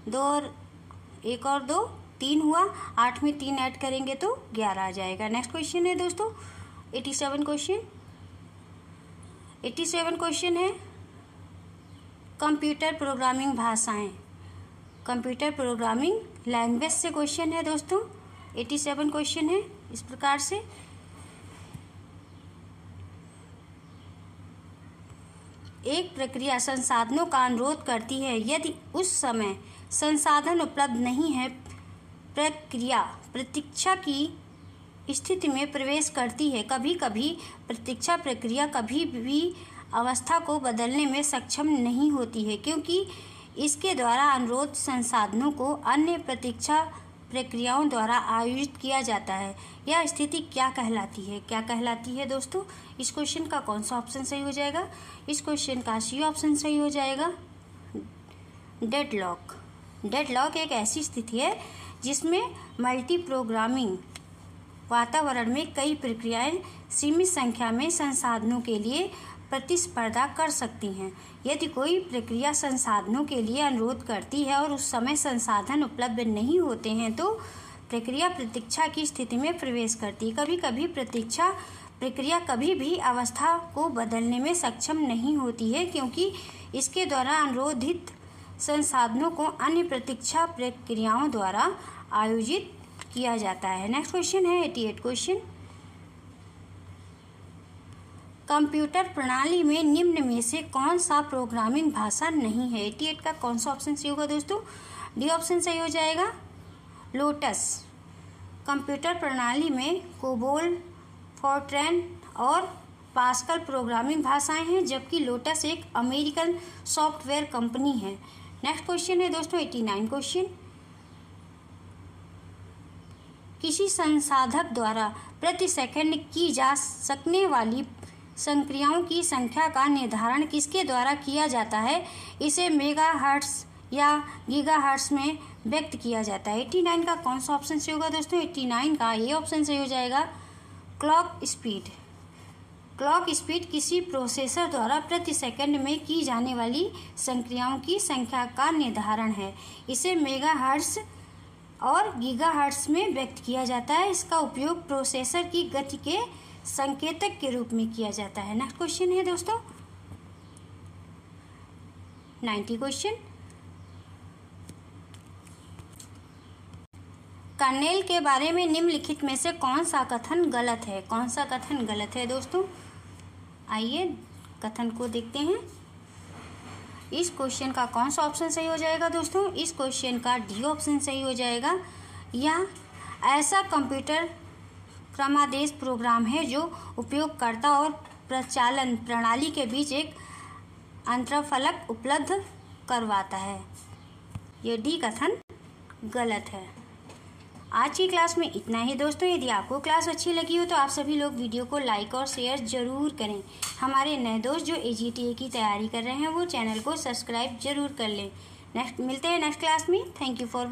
S1: 2 और 1 और 2 3 हुआ। 8 में 3 ऐड करेंगे तो 11 आ जाएगा। नेक्स्ट क्वेश्चन है दोस्तों 87 क्वेश्चन। 87 क्वेश्चन है कंप्यूटर प्रोग्रामिंग भाषाएं, कंप्यूटर प्रोग्रामिंग लैंग्वेज से क्वेश्चन है दोस्तों। 87 क्वेश्चन है इस प्रकार से। एक प्रक्रिया संसाधनों का अनुरोध करती है, यदि उस समय संसाधन उपलब्ध नहीं है, प्रक्रिया प्रतीक्षा की स्थिति में प्रवेश करती है। कभी कभी प्रतीक्षा प्रक्रिया कभी भी अवस्था को बदलने में सक्षम नहीं होती है, क्योंकि इसके द्वारा अनुरोध संसाधनों को अन्य प्रतीक्षा प्रक्रियाओं द्वारा आयोजित किया जाता है। यह स्थिति क्या कहलाती है। क्या कहलाती है दोस्तों। इस क्वेश्चन का कौन सा ऑप्शन सही हो जाएगा। इस क्वेश्चन का सी ऑप्शन सही हो जाएगा। डेडलॉक। डेडलॉक एक ऐसी स्थिति है जिसमें मल्टी प्रोग्रामिंग वातावरण में कई प्रक्रियाएं सीमित संख्या में संसाधनों के लिए प्रतिस्पर्धा कर सकती हैं। यदि कोई प्रक्रिया संसाधनों के लिए अनुरोध करती है और उस समय संसाधन उपलब्ध नहीं होते हैं, तो प्रक्रिया प्रतीक्षा की स्थिति में प्रवेश करती है। कभी कभी प्रतीक्षा प्रक्रिया कभी भी अवस्था को बदलने में सक्षम नहीं होती है, क्योंकि इसके द्वारा अनुरोधित संसाधनों को अन्य प्रतीक्षा प्रक्रियाओं द्वारा आयोजित किया जाता है। नेक्स्ट क्वेश्चन है 88 क्वेश्चन। कंप्यूटर प्रणाली में निम्न में से कौन सा प्रोग्रामिंग भाषा नहीं है? 88 का कौन सा ऑप्शन सही होगा दोस्तों? डी ऑप्शन सही हो जाएगा, लोटस। कंप्यूटर प्रणाली में कोबोल, फोर्ट्रैन और पास्कल प्रोग्रामिंग भाषाएं हैं, जबकि लोटस एक अमेरिकन सॉफ्टवेयर कंपनी है। नेक्स्ट क्वेश्चन है दोस्तों 89 क्वेश्चन। किसी संसाधक द्वारा प्रति सेकंड की जा सकने वाली संक्रियाओं की संख्या का निर्धारण किसके द्वारा किया जाता है? इसे मेगाहर्ट्ज या गीगाहर्ट्ज में व्यक्त किया जाता है। 89 का कौन सा ऑप्शन सही होगा दोस्तों? 89 का ये ऑप्शन सही हो जाएगा, क्लॉक स्पीड। क्लॉक स्पीड किसी प्रोसेसर द्वारा प्रति सेकंड में की जाने वाली संक्रियाओं की संख्या का निर्धारण है। इसे मेगाहर्ट्ज और गीगाहर्ट्ज में व्यक्त किया जाता है। इसका उपयोग प्रोसेसर की गति के संकेतक के रूप में किया जाता है। नेक्स्ट क्वेश्चन है दोस्तों 90 क्वेश्चन। कर्नेल के बारे में निम्नलिखित में से कौन सा कथन गलत है? कौन सा कथन गलत है दोस्तों? आइए कथन को देखते हैं। इस क्वेश्चन का कौन सा ऑप्शन सही हो जाएगा दोस्तों? इस क्वेश्चन का डी ऑप्शन सही हो जाएगा। यह ऐसा कंप्यूटर क्रमादेश प्रोग्राम है जो उपयोगकर्ता और प्रचालन प्रणाली के बीच एक अंतरफलक उपलब्ध करवाता है। यह डी कथन गलत है। आज की क्लास में इतना ही दोस्तों। यदि आपको क्लास अच्छी लगी हो तो आप सभी लोग वीडियो को लाइक और शेयर जरूर करें। हमारे नए दोस्त जो AGTA की तैयारी कर रहे हैं वो चैनल को सब्सक्राइब जरूर कर लें। मिलते हैं नेक्स्ट क्लास में। Thank you for